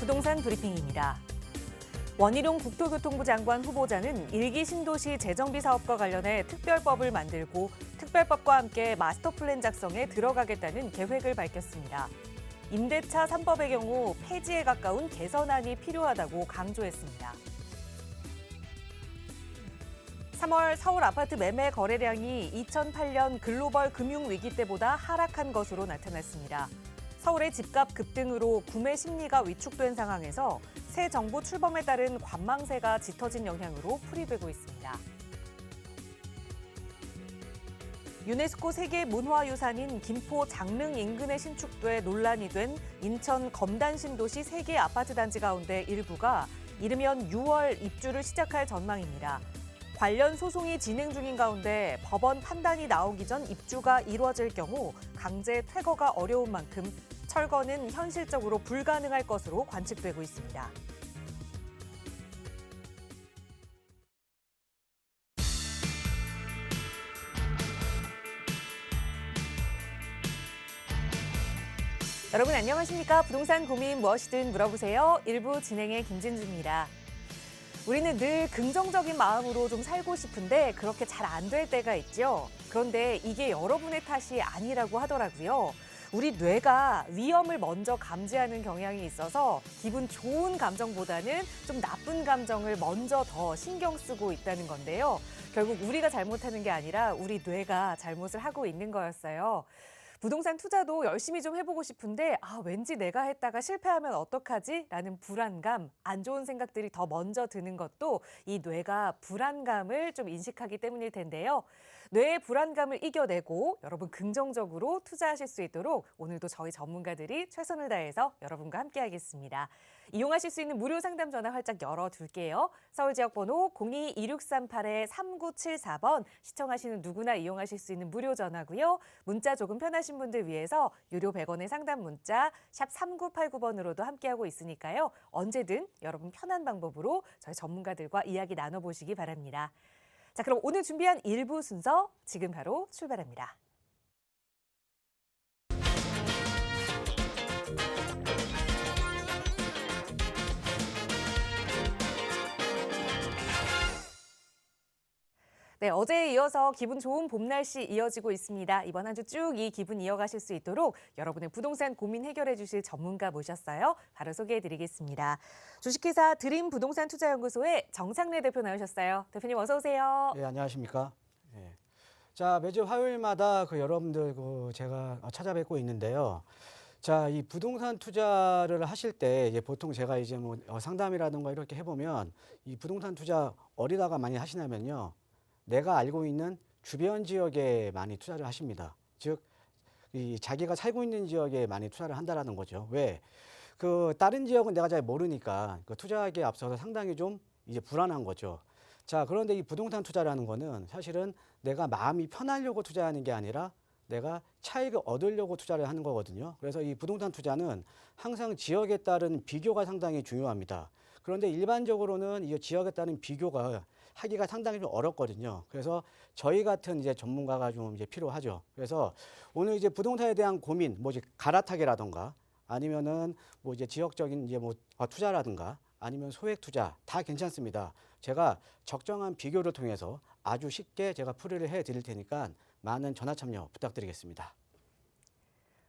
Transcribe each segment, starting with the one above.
부동산 브리핑입니다. 원희룡 국토교통부 장관 후보자는 일기 신도시 재정비 사업과 관련해 특별법을 만들고 특별법과 함께 마스터 플랜 작성에 들어가겠다는 계획을 밝혔습니다. 임대차 3법의 경우 폐지에 가까운 개선안이 필요하다고 강조했습니다. 3월 서울 아파트 매매 거래량이 2008년 글로벌 금융위기 때보다 하락한 것으로 나타났습니다. 서울의 집값 급등으로 구매 심리가 위축된 상황에서 새 정부 출범에 따른 관망세가 짙어진 영향으로 풀이되고 있습니다. 유네스코 세계문화유산인 김포 장릉 인근에 신축돼 논란이 된 인천 검단 신도시 3개 아파트 단지 가운데 일부가 이르면 6월 입주를 시작할 전망입니다. 관련 소송이 진행 중인 가운데 법원 판단이 나오기 전 입주가 이루어질 경우 강제 퇴거가 어려운 만큼 철거는 현실적으로 불가능할 것으로 관측되고 있습니다. 여러분 안녕하십니까? 부동산 고민 무엇이든 물어보세요. 1부 진행의 김진주입니다. 우리는 늘 긍정적인 마음으로 좀 살고 싶은데 그렇게 잘 안 될 때가 있죠. 그런데 이게 여러분의 탓이 아니라고 하더라고요. 우리 뇌가 위험을 먼저 감지하는 경향이 있어서 기분 좋은 감정보다는 좀 나쁜 감정을 먼저 더 신경 쓰고 있다는 건데요. 결국 우리가 잘못하는 게 아니라 우리 뇌가 잘못을 하고 있는 거였어요. 부동산 투자도 열심히 좀 해보고 싶은데 왠지 내가 했다가 실패하면 어떡하지? 라는 불안감, 안 좋은 생각들이 더 먼저 드는 것도 이 뇌가 불안감을 좀 인식하기 때문일 텐데요. 뇌의 불안감을 이겨내고 여러분 긍정적으로 투자하실 수 있도록 오늘도 저희 전문가들이 최선을 다해서 여러분과 함께하겠습니다. 이용하실 수 있는 무료 상담 전화 활짝 열어둘게요. 서울 지역번호 02-2638-3974번 시청하시는 누구나 이용하실 수 있는 무료 전화고요. 문자 조금 편하신 분들 위해서 유료 100원의 상담 문자 샵 3989번으로도 함께하고 있으니까요. 언제든 여러분 편한 방법으로 저희 전문가들과 이야기 나눠보시기 바랍니다. 자, 그럼 오늘 준비한 1부 순서 지금 바로 출발합니다. 네, 어제에 이어서 기분 좋은 봄 날씨 이어지고 있습니다. 이번 한 주 쭉 이 기분 이어가실 수 있도록 여러분의 부동산 고민 해결해 주실 전문가 모셨어요. 바로 소개해 드리겠습니다. 주식회사 드림 부동산 투자연구소의 정상래 대표 나오셨어요. 대표님 어서 오세요. 네, 안녕하십니까. 예. 자, 매주 화요일마다 여러분들 제가 찾아뵙고 있는데요. 자, 이 부동산 투자를 하실 때 이제 보통 제가 이제 상담이라든가 이렇게 해보면 이 부동산 투자 어디다가 많이 하시냐면요. 내가 알고 있는 주변 지역에 많이 투자를 하십니다. 즉, 이 자기가 살고 있는 지역에 많이 투자를 한다라는 거죠. 왜? 다른 지역은 내가 잘 모르니까 투자하기에 앞서서 상당히 좀 이제 불안한 거죠. 자, 그런데 이 부동산 투자라는 거는 사실은 내가 마음이 편하려고 투자하는 게 아니라 내가 차익을 얻으려고 투자를 하는 거거든요. 그래서 이 부동산 투자는 항상 지역에 따른 비교가 상당히 중요합니다. 그런데 일반적으로는 이 지역에 따른 비교가 하기가 상당히 좀 어렵거든요. 그래서 저희 같은 이제 전문가가 좀 이제 필요하죠. 그래서 오늘 이제 부동산에 대한 고민, 이제 갈아타기라던가 아니면은 이제 지역적인 이제 투자라든가 아니면 소액 투자 다 괜찮습니다. 제가 적정한 비교를 통해서 아주 쉽게 제가 풀이를 해 드릴 테니까 많은 전화 참여 부탁드리겠습니다.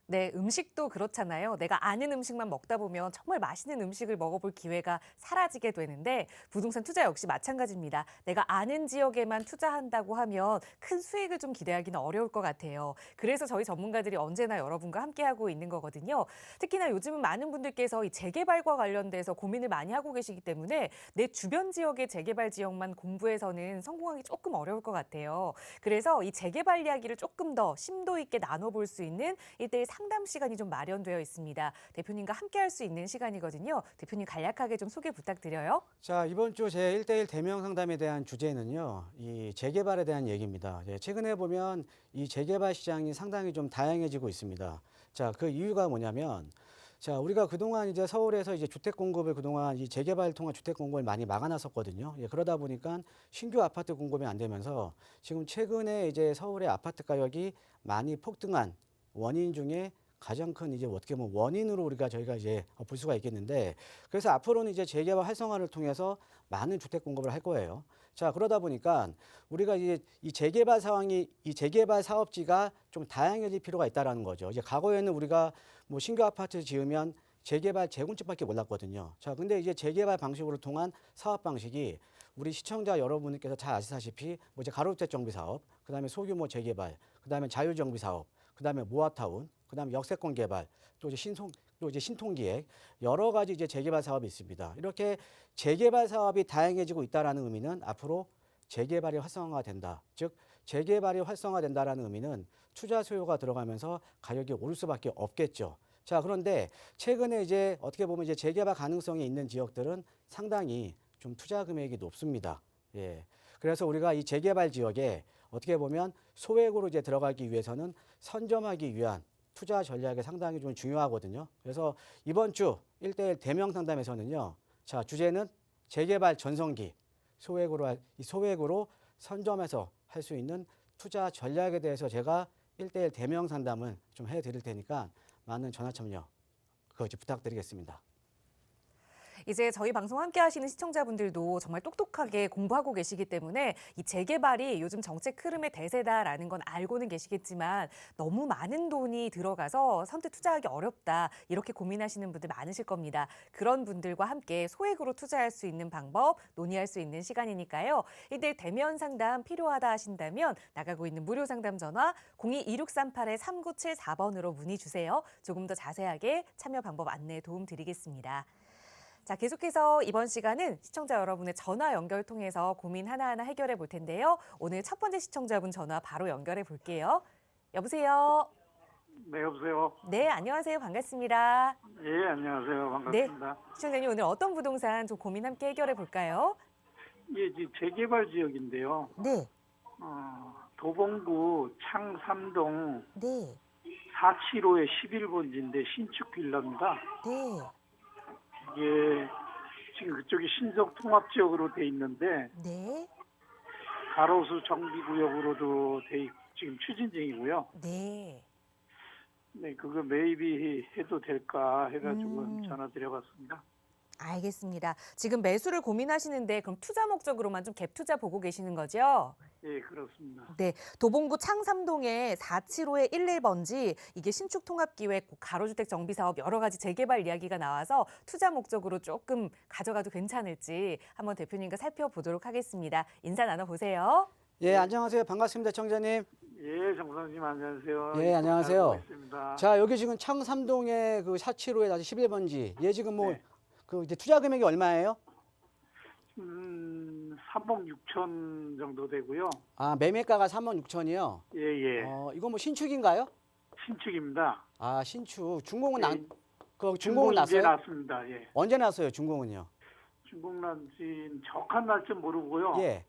네, 음식도 그렇잖아요. 내가 아는 음식만 먹다 보면 정말 맛있는 음식을 먹어볼 기회가 사라지게 되는데 부동산 투자 역시 마찬가지입니다. 내가 아는 지역에만 투자한다고 하면 큰 수익을 좀 기대하기는 어려울 것 같아요. 그래서 저희 전문가들이 언제나 여러분과 함께하고 있는 거거든요. 특히나 요즘은 많은 분들께서 이 재개발과 관련돼서 고민을 많이 하고 계시기 때문에 내 주변 지역의 재개발 지역만 공부해서는 성공하기 조금 어려울 것 같아요. 그래서 이 재개발 이야기를 조금 더 심도 있게 나눠볼 수 있는 1:1 상담 시간이 좀 마련되어 있습니다. 대표님과 함께 할 수 있는 시간이거든요. 대표님 간략하게 좀 소개 부탁드려요. 자, 이번 주 제 1:1 대면 상담에 대한 주제는요. 이 재개발에 대한 얘기입니다. 최근에 보면 이 재개발 시장이 상당히 좀 다양해지고 있습니다. 자, 그 이유가 뭐냐면 자, 우리가 그동안 이제 서울에서 이제 주택 공급을 그동안 이 재개발을 통한 주택 공급을 많이 막아놨었거든요. 그러다 보니까 신규 아파트 공급이 안 되면서 지금 최근에 이제 서울의 아파트 가격이 많이 폭등한 원인 중에 가장 큰 이제 어떻게 보면 원인으로 저희가 이제 볼 수가 있겠는데, 그래서 앞으로는 이제 재개발 활성화를 통해서 많은 주택 공급을 할 거예요. 자, 그러다 보니까 우리가 이제 이 재개발 사업지가 좀 다양해질 필요가 있다라는 거죠. 이제 과거에는 우리가 뭐 신규 아파트 지으면 재개발 재건축밖에 몰랐거든요. 자, 근데 이제 재개발 방식으로 통한 사업 방식이 우리 시청자 여러분께서 잘 아시다시피 뭐 이제 가로주택 정비 사업, 그다음에 소규모 재개발, 그다음에 자유 정비 사업, 그다음에 모아타운, 그다음에 역세권 개발, 또 이제 신통기획, 여러 가지 이제 재개발 사업이 있습니다. 이렇게 재개발 사업이 다양해지고 있다라는 의미는 앞으로 재개발이 활성화가 된다. 즉 재개발이 활성화된다라는 의미는 투자 수요가 들어가면서 가격이 오를 수밖에 없겠죠. 자, 그런데 최근에 이제 어떻게 보면 이제 재개발 가능성이 있는 지역들은 상당히 좀 투자 금액이 높습니다. 예. 그래서 우리가 이 재개발 지역에 어떻게 보면 소액으로 이제 들어가기 위해서는 선점하기 위한 투자 전략이 상당히 좀 중요하거든요. 그래서 이번 주 1대1 대명 상담에서는요. 자, 주제는 재개발 전성기 소액으로 선점해서 할 수 있는 투자 전략에 대해서 제가 1대1 대명 상담을 좀 해드릴 테니까 많은 전화 참여 부탁드리겠습니다. 이제 저희 방송 함께 하시는 시청자분들도 정말 똑똑하게 공부하고 계시기 때문에 이 재개발이 요즘 정책 흐름의 대세다라는 건 알고는 계시겠지만 너무 많은 돈이 들어가서 선뜻 투자하기 어렵다 이렇게 고민하시는 분들 많으실 겁니다. 그런 분들과 함께 소액으로 투자할 수 있는 방법 논의할 수 있는 시간이니까요. 이때 대면 상담 필요하다 하신다면 나가고 있는 무료 상담 전화 02-2638-3974번으로 문의 주세요. 조금 더 자세하게 참여 방법 안내 도움 드리겠습니다. 자, 계속해서 이번 시간은 시청자 여러분의 전화 연결 통해서 고민 하나하나 해결해 볼 텐데요. 오늘 첫 번째 시청자분 전화 바로 연결해 볼게요. 여보세요? 네, 여보세요. 네, 안녕하세요. 반갑습니다. 예, 안녕하세요. 반갑습니다. 시청자님 오늘 어떤 부동산 좀 고민 함께 해결해 볼까요? 예, 재개발 지역인데요. 네, 도봉구 창삼동 네, 475의 11번지인데 신축 빌라입니다. 네, 이게 지금 그쪽이 신속 통합 지역으로 돼 있는데 네, 가로수 정비구역으로도 지금 추진 중이고요. 네. 네, 그거 매입이 해도 될까 해가지고 전화 드려봤습니다. 알겠습니다. 지금 매수를 고민하시는데 그럼 투자 목적으로만 좀 갭 투자 보고 계시는 거죠? 예, 그렇습니다. 네, 도봉구 창삼동의 475의 11번지 이게 신축 통합기획 가로주택 정비사업 여러 가지 재개발 이야기가 나와서 투자 목적으로 조금 가져가도 괜찮을지 한번 대표님과 살펴보도록 하겠습니다. 인사 나눠보세요. 예, 안녕하세요. 반갑습니다, 청자님. 예, 정선님 안녕하세요. 예, 안녕하세요. 있습니다. 자, 여기 지금 창삼동의 그 475의 11번지. 얘 지금 뭐 네. 그 이제 투자 금액이 얼마예요? 3억 6천 정도 되고요. 아, 매매가가 3억 6천이요. 예, 예. 이거 뭐 신축인가요? 신축입니다. 아, 신축. 준공은 예. 준공은 준공 이제 났어요? 났습니다. 예. 언제 났어요, 준공은요? 준공 난지 정확한 날짜 모르고요. 예.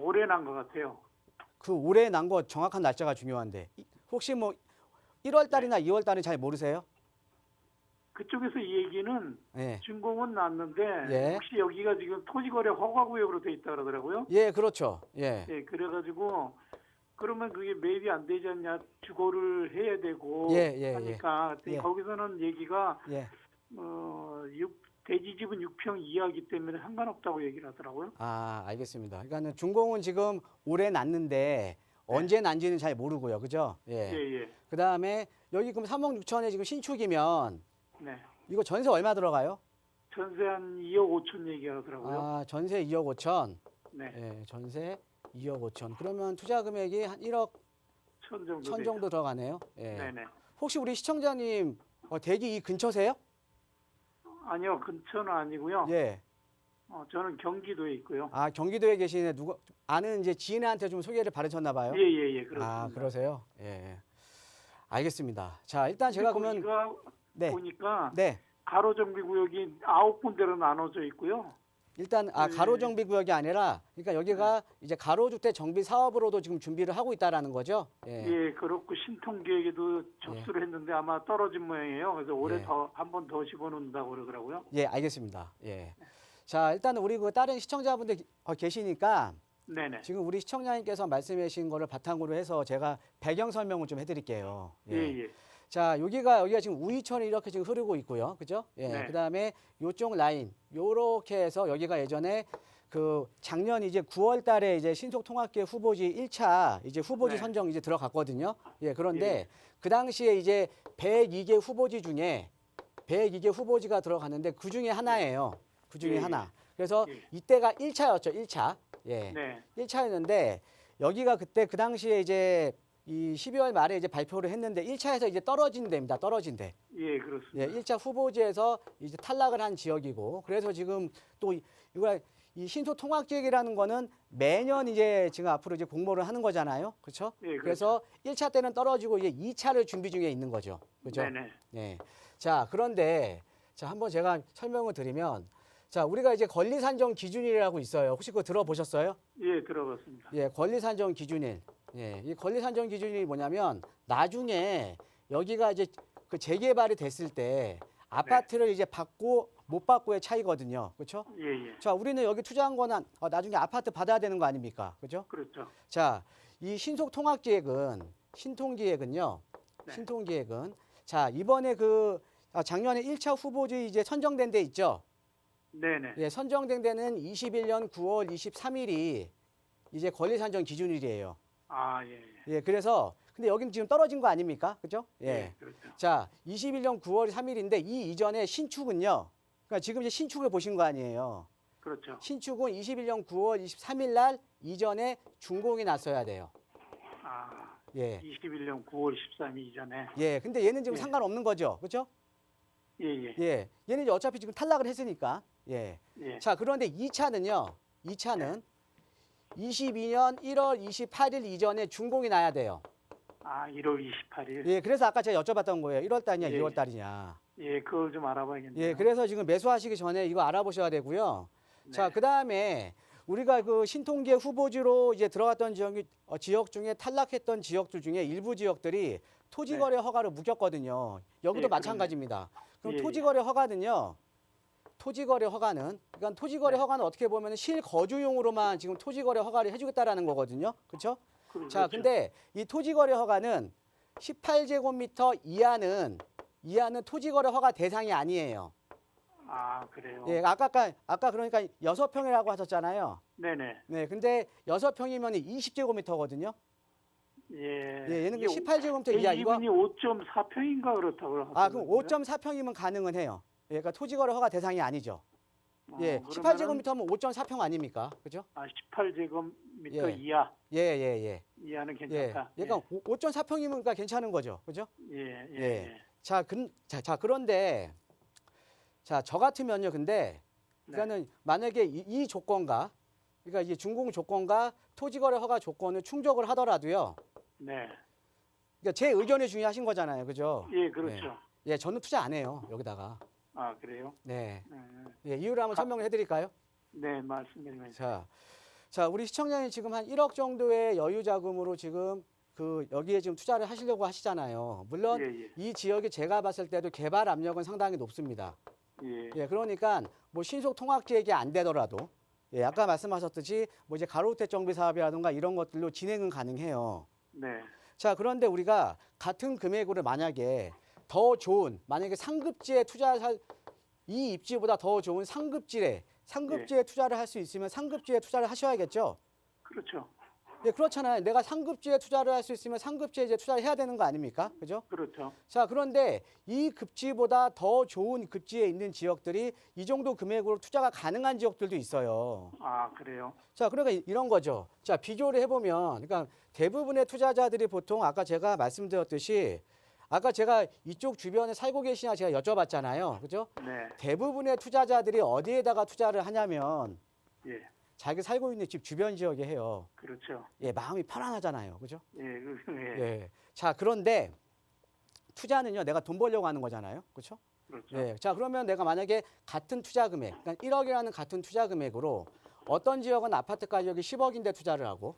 올해 난 것 같아요. 그 올해 난 거 정확한 날짜가 중요한데. 혹시 뭐 1월 달이나 2월 달은 잘 모르세요? 그쪽에서 이 얘기는 예. 준공은 났는데 예. 혹시 여기가 지금 토지거래 허가구역으로 돼 있다 그러더라고요. 예, 그렇죠. 예. 예, 그래가지고 그러면 그게 매입이 안 되지 않냐, 주거를 해야 되고 예. 하니까 예. 거기서는 얘기가 예. 대지집은 6평 이하이기 때문에 상관없다고 얘기를 하더라고요. 아, 알겠습니다. 그러니까는 준공은 지금 올해 났는데 언제 난지는 잘 모르고요. 그죠? 예. 예. 그다음에 여기 그럼 3억 6천에 지금 신축이면 네. 이거 전세 얼마 들어가요? 전세 한 2억 5천 얘기하더라고요. 아, 전세 2억 5천. 네. 예, 전세 2억 5천. 그러면 투자 금액이 한 1억 천 정도. 천 정도 들어가네요. 예. 네네. 혹시 우리 시청자님 대기 이 근처세요? 아니요, 근처는 아니고요. 예. 저는 경기도에 있고요. 아, 경기도에 계시는 누구 아는 이제 지인한테 좀 소개를 받으셨나 봐요. 예, 그렇습니다. 아, 그러세요? 예. 알겠습니다. 자, 일단 제가 그러면 네. 보니까 네. 가로정비구역이 9군데로 나눠져 있고요. 일단 가로 정비 구역이 아니라 그러니까 여기가 이제 가로주택 정비 사업으로도 지금 준비를 하고 있다라는 거죠. 예. 예, 그렇고 신통기획에도 접수를 했는데 아마 떨어진 모양이에요. 그래서 올해 예. 한 번 더 집어넣는다고 그러더라고요. 예, 알겠습니다. 예. 자, 일단 우리 그 다른 시청자분들 계시니까 네네. 지금 우리 시청자님께서 말씀해 주신 거를 바탕으로 해서 제가 배경 설명을 좀 해드릴게요. 예. 자, 여기가 지금 우이천이 이렇게 지금 흐르고 있고요. 그죠? 예. 네. 그다음에 요쪽 라인 요렇게 해서 여기가 예전에 그 작년 이제 9월 달에 이제 신속통합계 후보지 1차 이제 후보지 네. 선정 이제 들어갔거든요. 예. 그런데 예. 그 당시에 이제 102개 후보지 중에 102개 후보지가 들어갔는데 그 중에 하나예요. 그 중에 예. 하나. 그래서 예. 이때가 1차였죠. 1차. 예. 네. 1차였는데 여기가 그때 그 당시에 이제 이 12월 말에 이제 발표를 했는데 1차에서 이제 떨어진 데입니다. 떨어진 데. 예, 그렇습니다. 예, 1차 후보지에서 이제 탈락을 한 지역이고 그래서 지금 또 이거 이 신소통합지역이라는 거는 매년 이제 지금 앞으로 이제 공모를 하는 거잖아요. 그렇죠? 예, 그렇죠. 그래서 1차 때는 떨어지고 이제 2차를 준비 중에 있는 거죠. 그렇죠? 네네. 예. 자, 그런데 자, 한번 제가 설명을 드리면 자, 우리가 이제 권리 산정 기준이라고 있어요. 혹시 그거 들어보셨어요? 예, 들어봤습니다. 예, 권리 산정 기준일. 예, 이 권리 산정 기준이 뭐냐면 나중에 여기가 이제 그 재개발이 됐을 때 아파트를 이제 받고 못 받고의 차이거든요. 그렇죠? 예. 자, 우리는 여기 투자한 거는 나중에 아파트 받아야 되는 거 아닙니까? 그렇죠? 그렇죠. 자, 이 신속통합기획은 신통기획은요. 네. 신통기획은 자, 이번에 그 작년에 1차 후보지 이제 선정된 데 있죠? 네네. 예, 선정된 데는 21년 9월 23일이 이제 권리 산정 기준일이에요. 아, 예. 예, 그래서 근데 여기는 지금 떨어진 거 아닙니까? 그죠? 예. 그렇죠. 자, 21년 9월 3일인데 이 이전에 신축은요. 그러니까 지금 이제 신축을 보신 거 아니에요. 그렇죠. 신축은 21년 9월 23일 날 이전에 준공이 났어야 돼요. 아, 예. 21년 9월 13일 이전에. 예. 근데 얘는 지금 예. 상관없는 거죠. 그죠? 예. 예. 얘는 이제 어차피 지금 탈락을 했으니까. 예. 예. 자, 그런데 2차는요. 2차는 22년 1월 28일 이전에 준공이 나야 돼요. 아, 1월 28일. 예. 그래서 아까 제가 여쭤봤던 거예요. 1월 달이냐, 예. 2월 달이냐. 예, 그걸 좀 알아봐야겠네요. 예. 그래서 지금 매수하시기 전에 이거 알아보셔야 되고요. 네. 자, 그다음에 우리가 그 신통계 후보지로 이제 들어갔던 지역 중에 탈락했던 지역들 중에 일부 지역들이 토지거래 허가를 묵혔거든요. 여기도 예, 마찬가지입니다. 그럼 예, 토지거래 허가는요. 토지거래 허가는 그러니까 토지거래 네. 허가는 어떻게 보면 실거주용으로만 지금 토지거래 허가를 해주겠다라는 거거든요. 그렇죠? 그렇죠. 자, 근데 이 토지거래 허가는 18제곱미터 이하는 토지거래 허가 대상이 아니에요. 아, 그래요. 예, 아까 그러니까 6평이라고 하셨잖아요. 네네. 네, 근데 6평이면 20제곱미터거든요. 예. 예, 얘는 18제곱미터 이하 이거. 이분이 5.4평인가 그렇다고 아, 그럼 5.4평이면 가능은 해요. 예, 그러니까 토지거래 허가 대상이 아니죠. 예, 18제곱미터면 5.4평 아닙니까? 그죠? 아, 18제곱미터 예. 이하. 예. 이하는 예. 괜찮다. 그러니까 5.4평이면 그러니까 괜찮은 거죠. 그죠? 예. 자, 그런데 자, 저 같으면요. 근데 네. 그러니까는 만약에 이 조건과 그러니까 이제 준공 조건과 토지거래 허가 조건을 충족을 하더라도요. 네. 그러니까 제 의견이 중요하신 거잖아요. 그죠? 예, 그렇죠. 예, 저는 투자 안 해요. 여기다가. 아, 그래요? 네. 네. 예, 이유를 한번 설명을 해 드릴까요? 네, 말씀드리면서. 자, 우리 시청자님 지금 한 1억 정도의 여유 자금으로 지금 그 여기에 지금 투자를 하시려고 하시잖아요. 물론 예. 이 지역이 제가 봤을 때도 개발 압력은 상당히 높습니다. 예. 예, 그러니까 뭐 신속 통합 계획이 안 되더라도 예, 아까 말씀하셨듯이 뭐 이제 가로주택 정비 사업이라든가 이런 것들로 진행은 가능해요. 네. 자, 그런데 우리가 같은 금액으로 만약에 더 좋은 만약에 상급지에 투자할 이 입지보다 더 좋은 상급지에 투자를 할 수 있으면 상급지에 투자를 하셔야겠죠. 그렇죠. 예, 그렇잖아요. 내가 상급지에 투자를 할 수 있으면 상급지에 이제 투자를 해야 되는 거 아닙니까? 그죠? 그렇죠. 자, 그런데 이 급지보다 더 좋은 급지에 있는 지역들이 이 정도 금액으로 투자가 가능한 지역들도 있어요. 아, 그래요? 자, 그러니까 이런 거죠. 자, 비교를 해보면, 그러니까 대부분의 투자자들이 보통 아까 제가 말씀드렸듯이 아까 제가 이쪽 주변에 살고 계시냐 제가 여쭤봤잖아요. 그죠? 네. 대부분의 투자자들이 어디에다가 투자를 하냐면 예. 자기 살고 있는 집 주변 지역에 해요. 그렇죠. 예, 마음이 편안하잖아요. 그죠? 예. 예. 예. 자, 그런데 투자는요, 내가 돈 벌려고 하는 거잖아요. 그렇죠? 그렇죠. 예. 자, 그러면 내가 만약에 같은 투자 금액, 그러니까 1억이라는 같은 투자 금액으로 어떤 지역은 아파트 가격이 10억인데 투자를 하고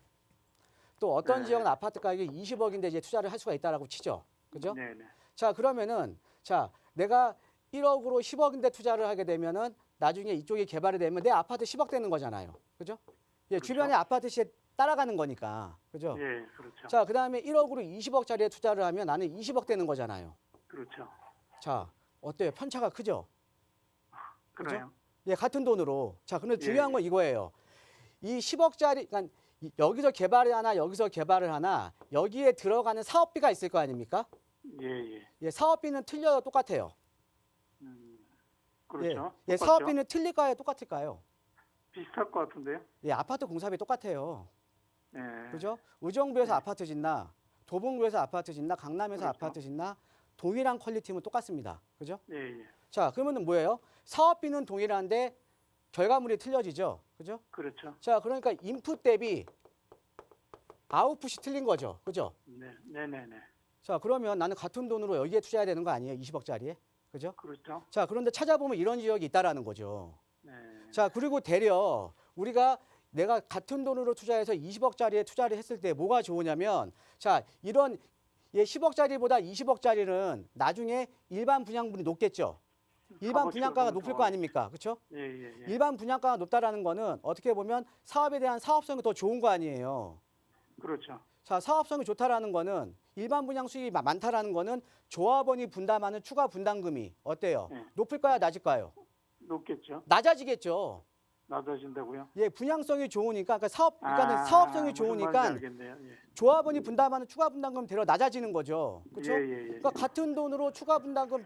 또 어떤 네. 지역은 아파트 가격이 20억인데 이제 투자를 할 수가 있다라고 치죠. 그죠? 네. 자, 그러면은 자, 내가 1억으로 10억인데 투자를 하게 되면은 나중에 이쪽이 개발이 되면 내 아파트 10억 되는 거잖아요. 그죠? 예, 그렇죠. 주변의 아파트 시세 따라가는 거니까. 그죠? 예, 그렇죠. 자, 그다음에 1억으로 20억짜리에 투자를 하면 나는 20억 되는 거잖아요. 그렇죠. 자, 어때요? 편차가 크죠? 그래요. 예, 같은 돈으로. 자, 근데 예, 중요한 건 이거예요. 이 10억짜리, 그러니까 여기서 개발을 하나, 여기서 개발을 하나, 여기에 들어가는 사업비가 있을 거 아닙니까? 예, 예. 예, 사업비는 틀려요, 똑같아요. 그렇죠. 예, 예, 똑같죠? 사업비는 틀릴까요, 똑같을까요? 비슷할 것 같은데요. 예, 아파트 공사비 똑같아요. 예. 그죠? 의정부에서 네. 아파트 짓나, 도봉구에서 아파트 짓나, 강남에서 그렇죠. 아파트 짓나, 동일한 퀄리티면 똑같습니다. 그죠? 예, 예. 자, 그러면은 뭐예요? 사업비는 동일한데 결과물이 틀려지죠. 그죠? 그렇죠. 자, 그러니까 인풋 대비 아웃풋이 틀린 거죠. 그죠? 네, 네, 네, 네. 자, 그러면 나는 같은 돈으로 여기에 투자해야 되는 거 아니에요? 20억짜리에. 그죠? 그렇죠. 자, 그런데 찾아보면 이런 지역이 있다라는 거죠. 네. 자, 그리고 되려 우리가 내가 같은 돈으로 투자해서 20억짜리에 투자를 했을 때 뭐가 좋으냐면, 자, 이런 10억짜리보다 20억짜리는 나중에 일반 분양분이 높겠죠. 일반 값어치가 분양가가 좀 높을 더- 거 아닙니까? 그렇죠? 예, 예, 예. 일반 분양가가 높다라는 거는 어떻게 보면 사업에 대한 사업성이 더 좋은 거 아니에요. 그렇죠. 자, 사업성이 좋다라는 거는 일반 분양 수익이 많다라는 거는 조합원이 분담하는 추가 분담금이 어때요? 네. 높을까요, 낮을까요? 높겠죠. 낮아지겠죠. 낮아진다고요? 예, 분양성이 좋으니까 그러니까 아, 사업성이 무슨 좋으니까 말인지 알겠네요. 예. 조합원이 분담하는 추가 분담금 대로 낮아지는 거죠. 그렇죠? 예, 예, 예. 그러니까 같은 돈으로 추가 분담금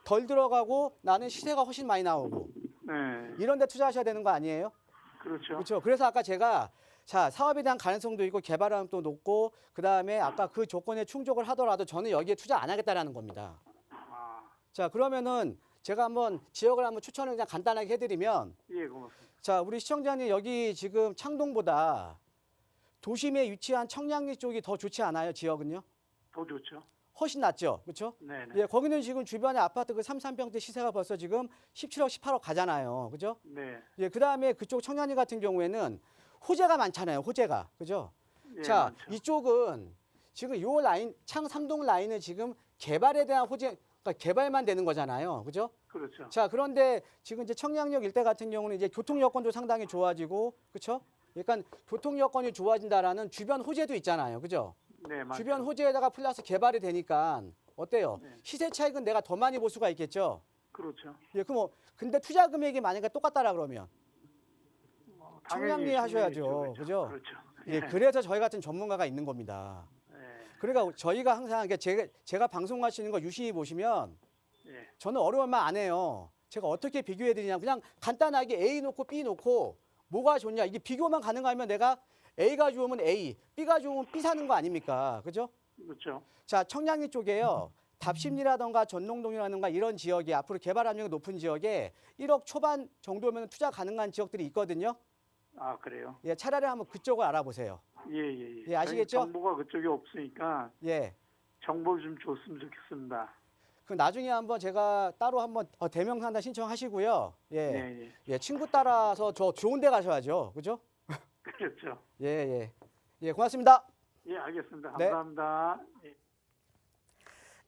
덜 들어가고 나는 시세가 훨씬 많이 나오고 네. 이런 데 투자하셔야 되는 거 아니에요? 그렇죠. 그렇죠. 그래서 아까 제가 자, 사업에 대한 가능성도 있고 개발함도 높고 그다음에 아까 그 조건에 충족을 하더라도 저는 여기에 투자 안 하겠다라는 겁니다. 아, 자, 그러면은 제가 한번 지역을 한번 추천을 그냥 간단하게 해드리면 예, 고맙습니다. 자, 우리 시청자님 여기 지금 창동보다 도심에 위치한 청량리 쪽이 더 좋지 않아요? 지역은요? 더 좋죠. 훨씬 낫죠. 그렇죠? 네, 네. 예, 거기는 지금 주변에 아파트 그 3, 3평대 시세가 벌써 지금 17억, 18억 가잖아요. 그죠? 네. 예, 그다음에 그쪽 청량리 같은 경우에는 호재가 많잖아요. 호재가. 그죠? 예, 자, 많죠. 이쪽은 지금 요 라인 창3동 라인은 지금 개발에 대한 호재 그러니까 개발만 되는 거잖아요. 그죠? 그렇죠. 자, 그런데 지금 이제 청량역 일대 같은 경우는 이제 교통 여건도 상당히 좋아지고 그렇죠? 약간 교통 여건이 좋아진다라는 주변 호재도 있잖아요. 그죠? 네, 맞죠. 주변 호재에다가 플러스 개발이 되니까 어때요? 네. 시세 차익은 내가 더 많이 볼 수가 있겠죠. 그렇죠. 예, 그럼 근데 투자 금액이 만약에 똑같다라 그러면 당연히 청량리에 하셔야죠. 청량리 그죠? 그렇죠. 예, 그래서 저희 같은 전문가가 있는 겁니다. 예. 그러니까 저희가 항상 이게 제가 방송하시는 거 유심히 보시면 예. 저는 어려운 말 안 해요. 제가 어떻게 비교해 드리냐 그냥 간단하게 A 놓고 B 놓고 뭐가 좋냐 이게 비교만 가능하면 내가 A가 좋으면 A, B가 좋으면 B 사는 거 아닙니까? 그죠? 그렇죠. 자, 청량리 쪽에요. 답심리라던가 전농동이라던가 이런 지역이 앞으로 개발 압력이 높은 지역에 1억 초반 정도면 투자 가능한 지역들이 있거든요. 아, 그래요. 예, 차라리 한번 그쪽을 알아보세요. 예, 예, 예. 예, 아시겠죠? 저희 정보가 그쪽에 없으니까 예. 정보 좀 줬으면 좋겠습니다. 그 나중에 한번 제가 따로 한번 대명 상담 신청하시고요. 예. 예, 예. 예, 친구 따라서 저 좋은 데 가셔야죠. 그죠? 그렇죠. 예, 예. 예, 고맙습니다. 예, 알겠습니다. 네. 감사합니다. 예.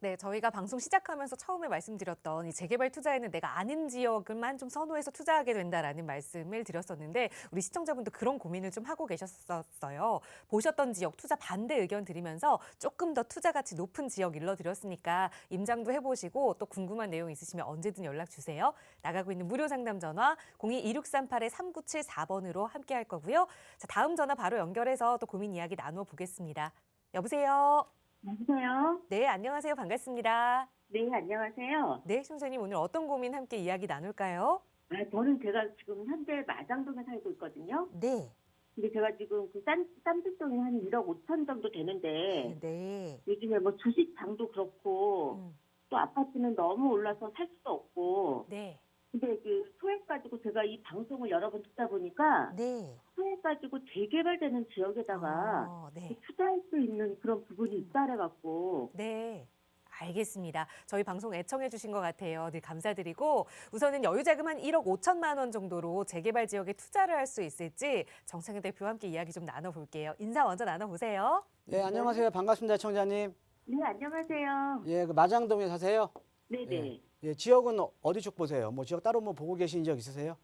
네, 저희가 방송 시작하면서 처음에 말씀드렸던 이 재개발 투자에는 내가 아는 지역을만 좀 선호해서 투자하게 된다라는 말씀을 드렸었는데 우리 시청자분도 그런 고민을 좀 하고 계셨었어요. 보셨던 지역 투자 반대 의견 드리면서 조금 더 투자 가치 높은 지역 일러드렸으니까 임장도 해보시고 또 궁금한 내용 있으시면 언제든 연락 주세요. 나가고 있는 무료 상담 전화 02-2638-3974번으로 함께 할 거고요. 자, 다음 전화 바로 연결해서 또 고민 이야기 나눠보겠습니다. 여보세요? 여보세요? 네, 안녕하세요. 반갑습니다. 네, 안녕하세요. 네, 심사님 오늘 어떤 고민 함께 이야기 나눌까요? 저는 제가 지금 현재 마장동에 살고 있거든요. 네. 근데 제가 지금 그 쌈짓돈이 한 1억 5천 정도 되는데 네. 요즘에 뭐 주식장도 그렇고 음, 또 아파트는 너무 올라서 살 수도 없고 네. 근데 그 소액 가지고 제가 이 방송을 여러 번 듣다 보니까 네. 소액 가지고 재개발되는 지역에다가 네. 투자할 수 있는 그런 부분이 있다 그래갖고 네. 알겠습니다. 저희 방송 애청해 주신 것 같아요. 늘 감사드리고 우선은 여유자금 한 1억 5천만 원 정도로 재개발 지역에 투자를 할 수 있을지 정창현 대표와 함께 이야기 좀 나눠볼게요. 인사 먼저 나눠보세요. 예, 안녕하세요. 반갑습니다, 청자님. 네, 안녕하세요. 예, 그 마장동에 사세요? 네네. 예, 지역은 어디 쪽 보세요? 뭐 지역 따로 뭐 보고 계신 지역 있으세요?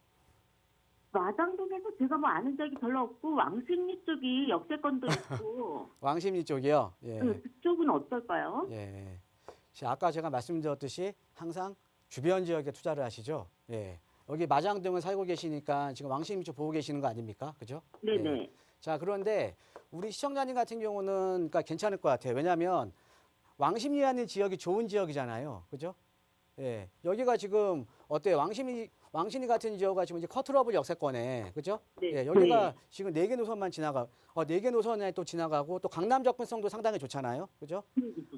마장동에서 제가 뭐 아는 적이 별로 없고 왕십리 쪽이 역세권도 있고 왕십리 쪽이요. 예. 그쪽은 어떨까요? 예. 자, 아까 제가 말씀드렸듯이 항상 주변 지역에 투자를 하시죠. 예. 여기 마장동에 살고 계시니까 지금 왕십리 쪽 보고 계시는 거 아닙니까? 그죠? 네네. 예. 자, 그런데 우리 시청자님 같은 경우는 그러니까 괜찮을 것 같아요. 왜냐하면 왕십리라는 지역이 좋은 지역이잖아요. 그죠? 예. 여기가 지금 어때요? 왕십리 같은 지역가 지금 이제 커트러블 역세권에, 그죠? 네. 예, 여기가 지금 4개 노선만 지나가, 4개 노선에 또 지나가고 또 강남 접근성도 상당히 좋잖아요. 그죠?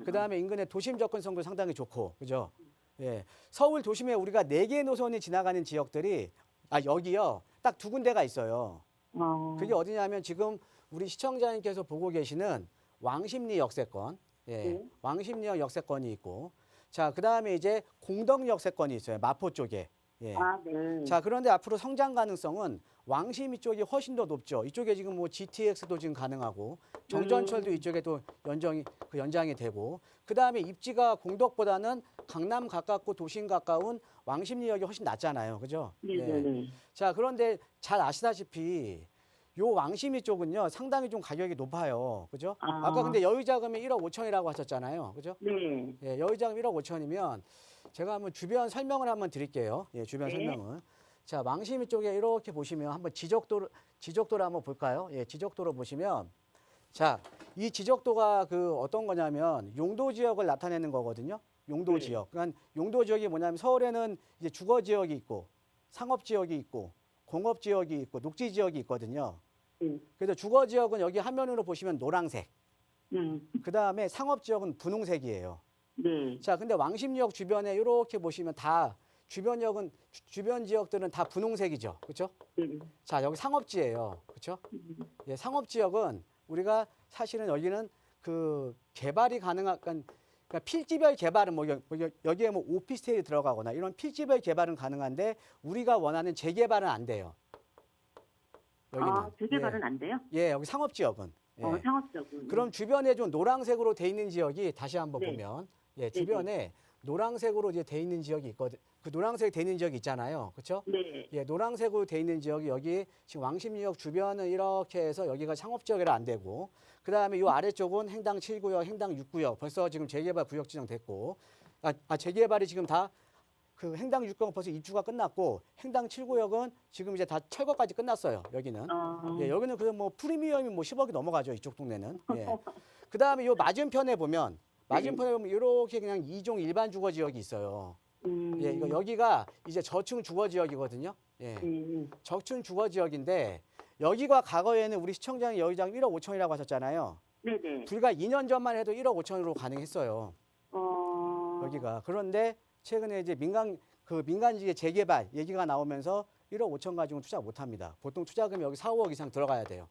그 다음에 인근의 도심 접근성도 상당히 좋고, 그죠? 예. 서울 도심에 우리가 4개 노선이 지나가는 지역들이, 여기요. 딱 2군데가 있어요. 그게 어디냐면 지금 우리 시청자님께서 보고 계시는 왕십리 역세권, 예. 네. 왕십리 역세권이 있고, 자, 그 다음에 이제 공덕 역세권이 있어요. 마포 쪽에. 예. 네. 자, 그런데 앞으로 성장 가능성은 왕십리 쪽이 훨씬 더 높죠. 이쪽에 지금 뭐 GTX도 지금 가능하고 정전철도 이쪽에 또 연장이 되고 그 다음에 입지가 공덕보다는 강남 가깝고 도심 가까운 왕십리역이 훨씬 낫잖아요. 그죠? 네네네. 자, 그런데 잘 아시다시피 요 왕십리 쪽은요 상당히 좀 가격이 높아요. 그죠? 아까 근데 여유자금이 1억 5천이라고 하셨잖아요. 그죠? 네. 예, 여유자금 1억 5천이면 제가 한번 주변 설명을 한번 드릴게요. 예, 주변 네. 설명을. 자, 왕십리 쪽에 이렇게 보시면 한번 지적도를 한번 볼까요? 예, 지적도를 보시면 자, 이 지적도가 그 어떤 거냐면 용도 지역을 나타내는 거거든요. 용도 네. 지역. 그러니까 용도 지역이 뭐냐면 서울에는 이제 주거 지역이 있고 상업 지역이 있고 공업 지역이 있고 녹지 지역이 있거든요. 그래서 주거 지역은 여기 화면으로 보시면 노란색. 그다음에 상업 지역은 분홍색이에요. 네. 자, 근데 왕십리역 주변에 이렇게 보시면 다 주변 지역들은 다 분홍색이죠. 그렇죠? 네. 자, 여기 상업지예요. 그렇죠? 예, 상업 지역은 우리가 사실은 여기는 그 개발이 가능한 그러니까 필지별 개발은 여기에 뭐 오피스텔이 들어가거나 이런 필지별 개발은 가능한데 우리가 원하는 재개발은 안 돼요. 여기는. 재개발은 안 돼요? 예, 여기 상업 지역은. 예. 상업적으로. 그럼 주변에 좀 노란색으로 돼 있는 지역이 다시 한번 네. 보면 예, 주변에 노란색으로 이제 돼 있는 지역이 있거든. 그 노란색 돼 있는 지역이 있잖아요. 그렇죠? 네. 예, 노란색으로 돼 있는 지역이 여기 지금 왕십리역 주변은 이렇게 해서 여기가 상업 지역이라 안 되고 그다음에 요 아래쪽은 행당 7구역, 행당 6구역 벌써 지금 재개발 구역 지정됐고 재개발이 지금 다 그 행당 6구역 벌써 입주가 끝났고 행당 7구역은 지금 이제 다 철거까지 끝났어요. 여기는. 예, 여기는 그냥 뭐 프리미엄이 뭐 10억이 넘어가죠. 이쪽 동네는. 예. 그다음에 요 맞은편에 보면 이렇게 그냥 2종 일반 주거 지역이 있어요. 예, 이거 여기가 이제 저층 주거 지역이거든요. 예. 저층 주거 지역인데 여기가 과거에는 우리 시청자님 여유자금 1억 5천이라고 하셨잖아요. 네네. 불과 2년 전만 해도 1억 5천으로 가능했어요. 여기가. 그런데 최근에 이제 민간지의 재개발 얘기가 나오면서 1억 5천 가지고 투자 못 합니다. 보통 투자금이 여기 4, 5억 이상 들어가야 돼요.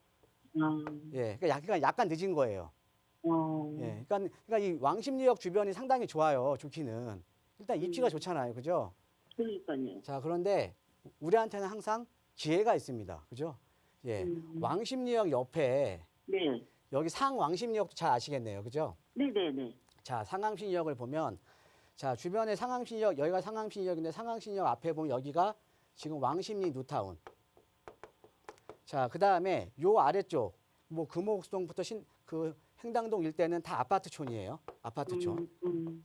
예. 그러니까 약간 늦은 거예요. 예. 그러니까 이 왕십리역 주변이 상당히 좋아요. 좋기는. 일단 입지가 좋잖아요. 그죠? 그러니까요. 자, 그런데 우리한테는 항상 기회가 있습니다. 그죠? 예. 왕십리역 옆에 네. 여기 상왕십리역도 잘 아시겠네요. 그죠? 네네네. 자, 상왕십리역을 보면 자, 주변에 상왕십리역 여기가 상왕십리역인데 상왕십리역 앞에 보면 여기가 지금 왕십리 뉴타운. 자, 그다음에 요 아래쪽 뭐 금호국동부터 그 행당동 일대는 다 아파트촌이에요. 아파트촌.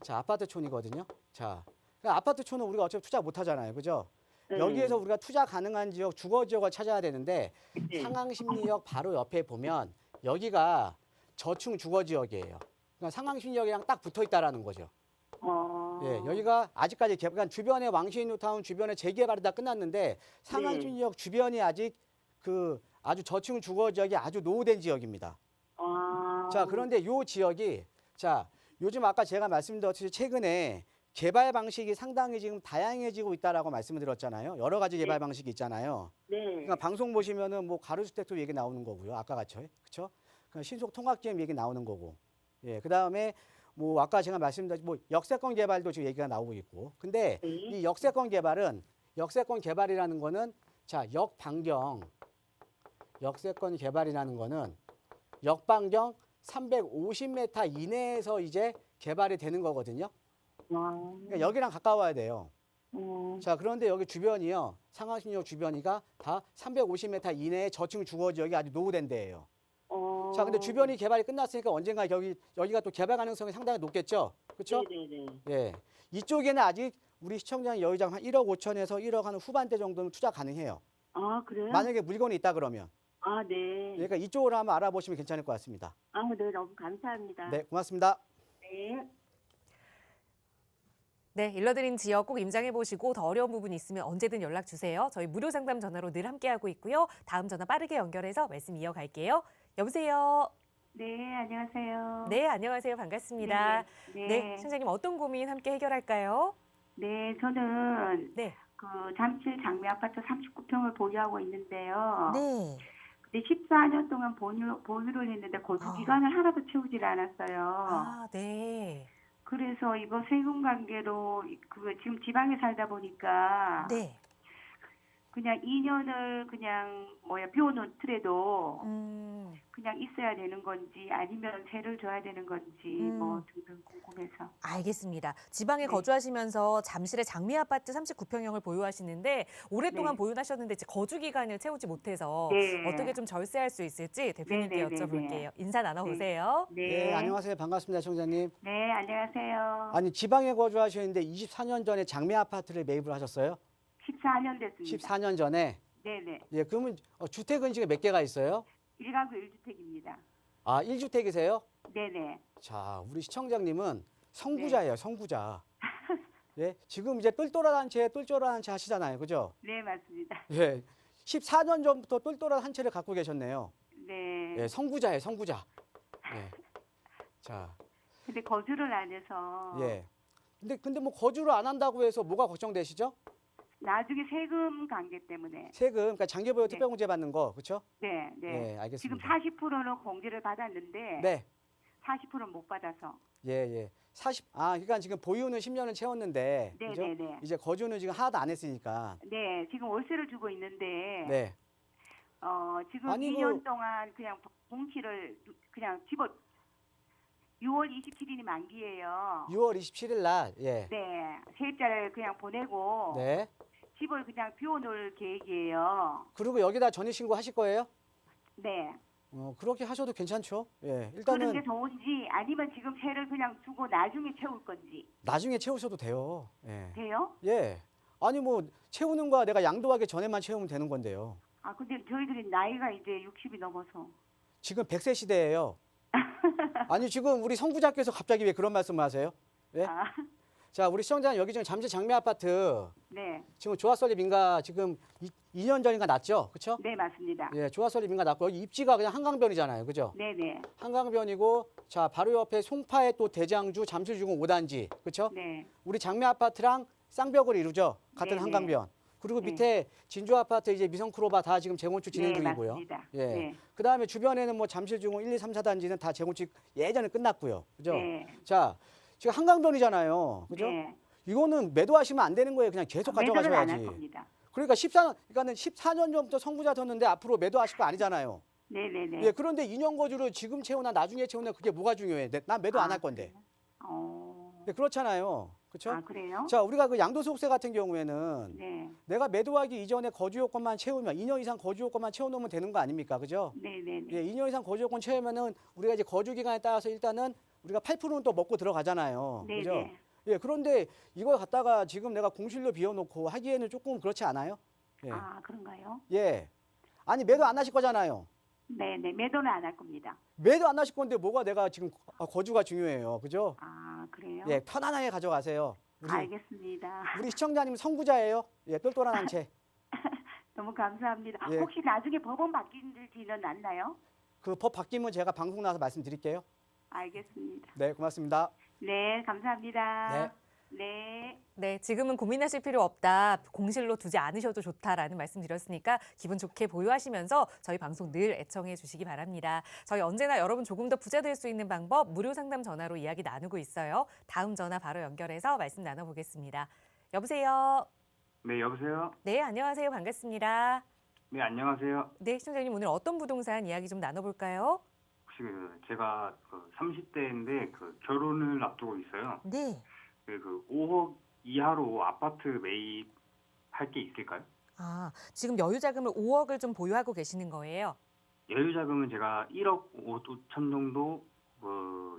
자, 아파트촌이거든요. 자, 그러니까 아파트촌은 우리가 어차피 투자 못 하잖아요. 그죠? 여기에서 우리가 투자 가능한 지역, 주거 지역을 찾아야 되는데 상황심리역 바로 옆에 보면 여기가 저층 주거 지역이에요. 그러니까 상황심리역이랑 딱 붙어 있다라는 거죠. 예, 여기가 아직까지 그러니까 주변에 왕십리 뉴타운 주변에 재개발이 다 끝났는데 상황심리역 주변이 아직 그 아주 저층 주거 지역이 아주 노후된 지역입니다. 자, 그런데 요 지역이 자, 요즘 아까 제가 말씀드렸듯이 최근에 개발 방식이 상당히 지금 다양해지고 있다라고 말씀을 드렸잖아요. 여러 가지 개발 방식이 있잖아요. 네. 그러니까 방송 보시면은 뭐 가로주택도 얘기 나오는 거고요. 아까 같이. 그렇죠? 신속 통합지역 얘기 나오는 거고. 예. 그다음에 뭐 아까 제가 말씀드린 뭐 역세권 개발도 지금 얘기가 나오고 있고. 근데 이 역세권 개발이라는 거는 자, 역세권 개발이라는 거는 역반경 350m 이내에서 이제 개발이 되는 거거든요. 그러니까 여기랑 가까워야 돼요. 자, 그런데 여기 주변이요. 상하신역 주변이가 다 350m 이내에 저층 주거 지역이 아주 노후된 데예요. 자, 근데 주변이 개발이 끝났으니까 언젠가 여기가 또 개발 가능성이 상당히 높겠죠. 그렇죠? 네네네. 예. 이쪽에는 아직 우리 시청자 여의장 한 1억 5천에서 1억 한 후반대 정도는 투자 가능해요. 아, 그래요? 만약에 물건이 있다 그러면. 아, 네. 그러니까 이쪽으로 한번 알아보시면 괜찮을 것 같습니다. 아, 네, 너무 감사합니다. 네, 고맙습니다. 네. 네, 일러드린 지역 꼭 임장해 보시고 더 어려운 부분이 있으면 언제든 연락 주세요. 저희 무료 상담 전화로 늘 함께하고 있고요. 다음 전화 빠르게 연결해서 말씀 이어갈게요. 여보세요. 네, 안녕하세요. 네, 안녕하세요. 반갑습니다. 네, 네, 시청자님 어떤 고민 함께 해결할까요? 네, 저는 네. 그 잠실 장미 아파트 39평을 보유하고 있는데요. 네. 근데 14년 동안 보유를 했는데 거주 아. 기간을 하나도 채우질 않았어요. 아, 네. 그래서 이거 세금 관계로 지금 지방에 살다 보니까 네. 그냥 2년을 그냥 비워놓더라도 그냥 있어야 되는 건지 아니면 세를 줘야 되는 건지 뭐 등등 궁금해서. 알겠습니다. 지방에 네. 거주하시면서 잠실의 장미 아파트 39평형을 보유하시는데 오랫동안 네. 보유하셨는데 이제 거주 기간을 채우지 못해서 네. 어떻게 좀 절세할 수 있을지 대표님께 네, 네, 네, 여쭤볼게요. 네. 인사 나눠보세요. 네, 안녕하세요. 반갑습니다, 시청자님. 네, 안녕하세요. 아니, 지방에 거주하시는데 24년 전에 장미 아파트를 매입을 하셨어요? 14년 됐습니다. 14년 전에. 네네. 예, 그러면 주택은 지금 몇 개가 있어요? 1가구 1주택입니다. 아, 1주택이세요? 네네. 자, 우리 시청자님은 성구자예요, 성구자. 예, 지금 이제 똘똘한 채 하시잖아요, 그죠? 네, 맞습니다. 예, 14년 전부터 똘똘한 한 채를 갖고 계셨네요. 네. 예, 성구자예요, 성구자. 예. 자, 근데 거주를 안 해서 예. 근데 뭐 거주를 안 한다고 해서 뭐가 걱정되시죠? 나중에 세금 관계 때문에. 세금, 그러니까 장기보유 네. 특별공제 받는 거, 그렇죠? 네, 네. 예, 알겠습니다. 지금 40%는 공제를 받았는데 네, 40%는 못 받아서. 예, 예. 그러니까 지금 보유는 10년을 채웠는데, 네, 그죠? 네, 네. 이제 거주는 지금 하나도 안 했으니까, 네, 지금 월세를 주고 있는데 네. 지금 아니, 2년 동안 그냥 봉치를 그냥 6월 27일이 만기예요. 6월 27일 날, 예, 네, 세입자를 그냥 보내고 네. 집을 그냥 비워놓을 계획이에요. 그리고 여기다 전입신고 하실 거예요? 네. 그렇게 하셔도 괜찮죠. 예, 그런 게 일단은 좋은지 아니면 지금 세를 그냥 주고 나중에 채울 건지 나중에 채우셔도 돼요. 예, 돼요? 예. 아니 뭐 채우는 거 내가 양도하기 전에만 채우면 되는 건데요. 아 근데 저희들이 나이가 이제 60이 넘어서 지금 100세 시대예요. 아니 지금 우리 성부자께서 갑자기 왜 그런 말씀을 하세요? 예? 아, 자, 우리 시청자는 여기 지금 잠실 장미 아파트 네, 지금 조합설립 인가 지금 2년 전인가 났죠, 그렇죠? 네 맞습니다. 예, 조합설립 인가 났고 여기 입지가 그냥 한강변이잖아요, 그죠? 네, 네, 한강변이고 자 바로 옆에 송파의 또 대장주 잠실주공 5단지, 그렇죠? 네, 우리 장미 아파트랑 쌍벽을 이루죠, 같은 네네. 한강변. 그리고 네. 밑에 진주 아파트 이제 미성크로바 다 지금 재건축 진행 네 중이고요. 맞습니다. 예. 네, 그다음에 주변에는 뭐 잠실주공 1, 2, 3, 4단지는 다 재건축 예전에 끝났고요, 그죠? 네, 자, 지금 한강변이잖아요, 그죠? 네. 이거는 매도하시면 안 되는 거예요. 그냥 계속 매도를 안 할 가져가셔야지. 겁니다. 그러니까 14년 전부터 성부자 뒀는데 앞으로 매도하실 거 아니잖아요. 네, 네, 네. 예, 그런데 2년 거주를 지금 채우나 나중에 채우나 그게 뭐가 중요해? 난 매도 안 할 건데. 예, 그렇잖아요. 그렇죠? 아 그래요? 자, 우리가 그 양도소득세 같은 경우에는 네, 내가 매도하기 이전에 거주 요건만 채우면 2년 이상 거주 요건만 채워놓으면 되는 거 아닙니까? 그죠? 네, 네, 네. 예, 2년 이상 거주 요건 채우면은 우리가 이제 거주 기간에 따라서 일단은 우리가 8%는 또 먹고 들어가잖아요. 네, 그죠? 네. 예, 그런데 이걸 갖다가 지금 내가 공실로 비워놓고 하기에는 조금 그렇지 않아요? 예. 아 그런가요? 예. 아니, 매도 안 하실 거잖아요. 네, 네. 매도는 안 할 겁니다. 매도 안 하실 건데 뭐가 내가 지금 거주가 중요해요. 그죠? 아 그래요? 예, 편안하게 가져가세요. 알겠습니다. 우리 시청자님 성부자예요. 예, 똘똘한 한 채. 너무 감사합니다. 예. 혹시 나중에 법원 바뀌지는 않나요? 그 법 바뀌면 제가 방송 나와서 말씀드릴게요. 알겠습니다. 네, 고맙습니다. 네, 감사합니다. 네. 네. 네, 지금은 고민하실 필요 없다. 공실로 두지 않으셔도 좋다라는 말씀 드렸으니까 기분 좋게 보유하시면서 저희 방송 늘 애청해 주시기 바랍니다. 저희 언제나 여러분 조금 더 부자 될 수 있는 방법 무료 상담 전화로 이야기 나누고 있어요. 다음 전화 바로 연결해서 말씀 나눠보겠습니다. 여보세요. 네, 여보세요? 네, 안녕하세요. 반갑습니다. 네, 안녕하세요. 네, 시청자님 오늘 어떤 부동산 이야기 좀 나눠볼까요? 혹시 제가 30대인데 결혼을 앞두고 있어요. 네. 그 5억 이하로 아파트 매입할 게 있을까요? 아, 지금 여유 자금을 5억을 좀 보유하고 계시는 거예요? 여유 자금은 제가 1억 5천 정도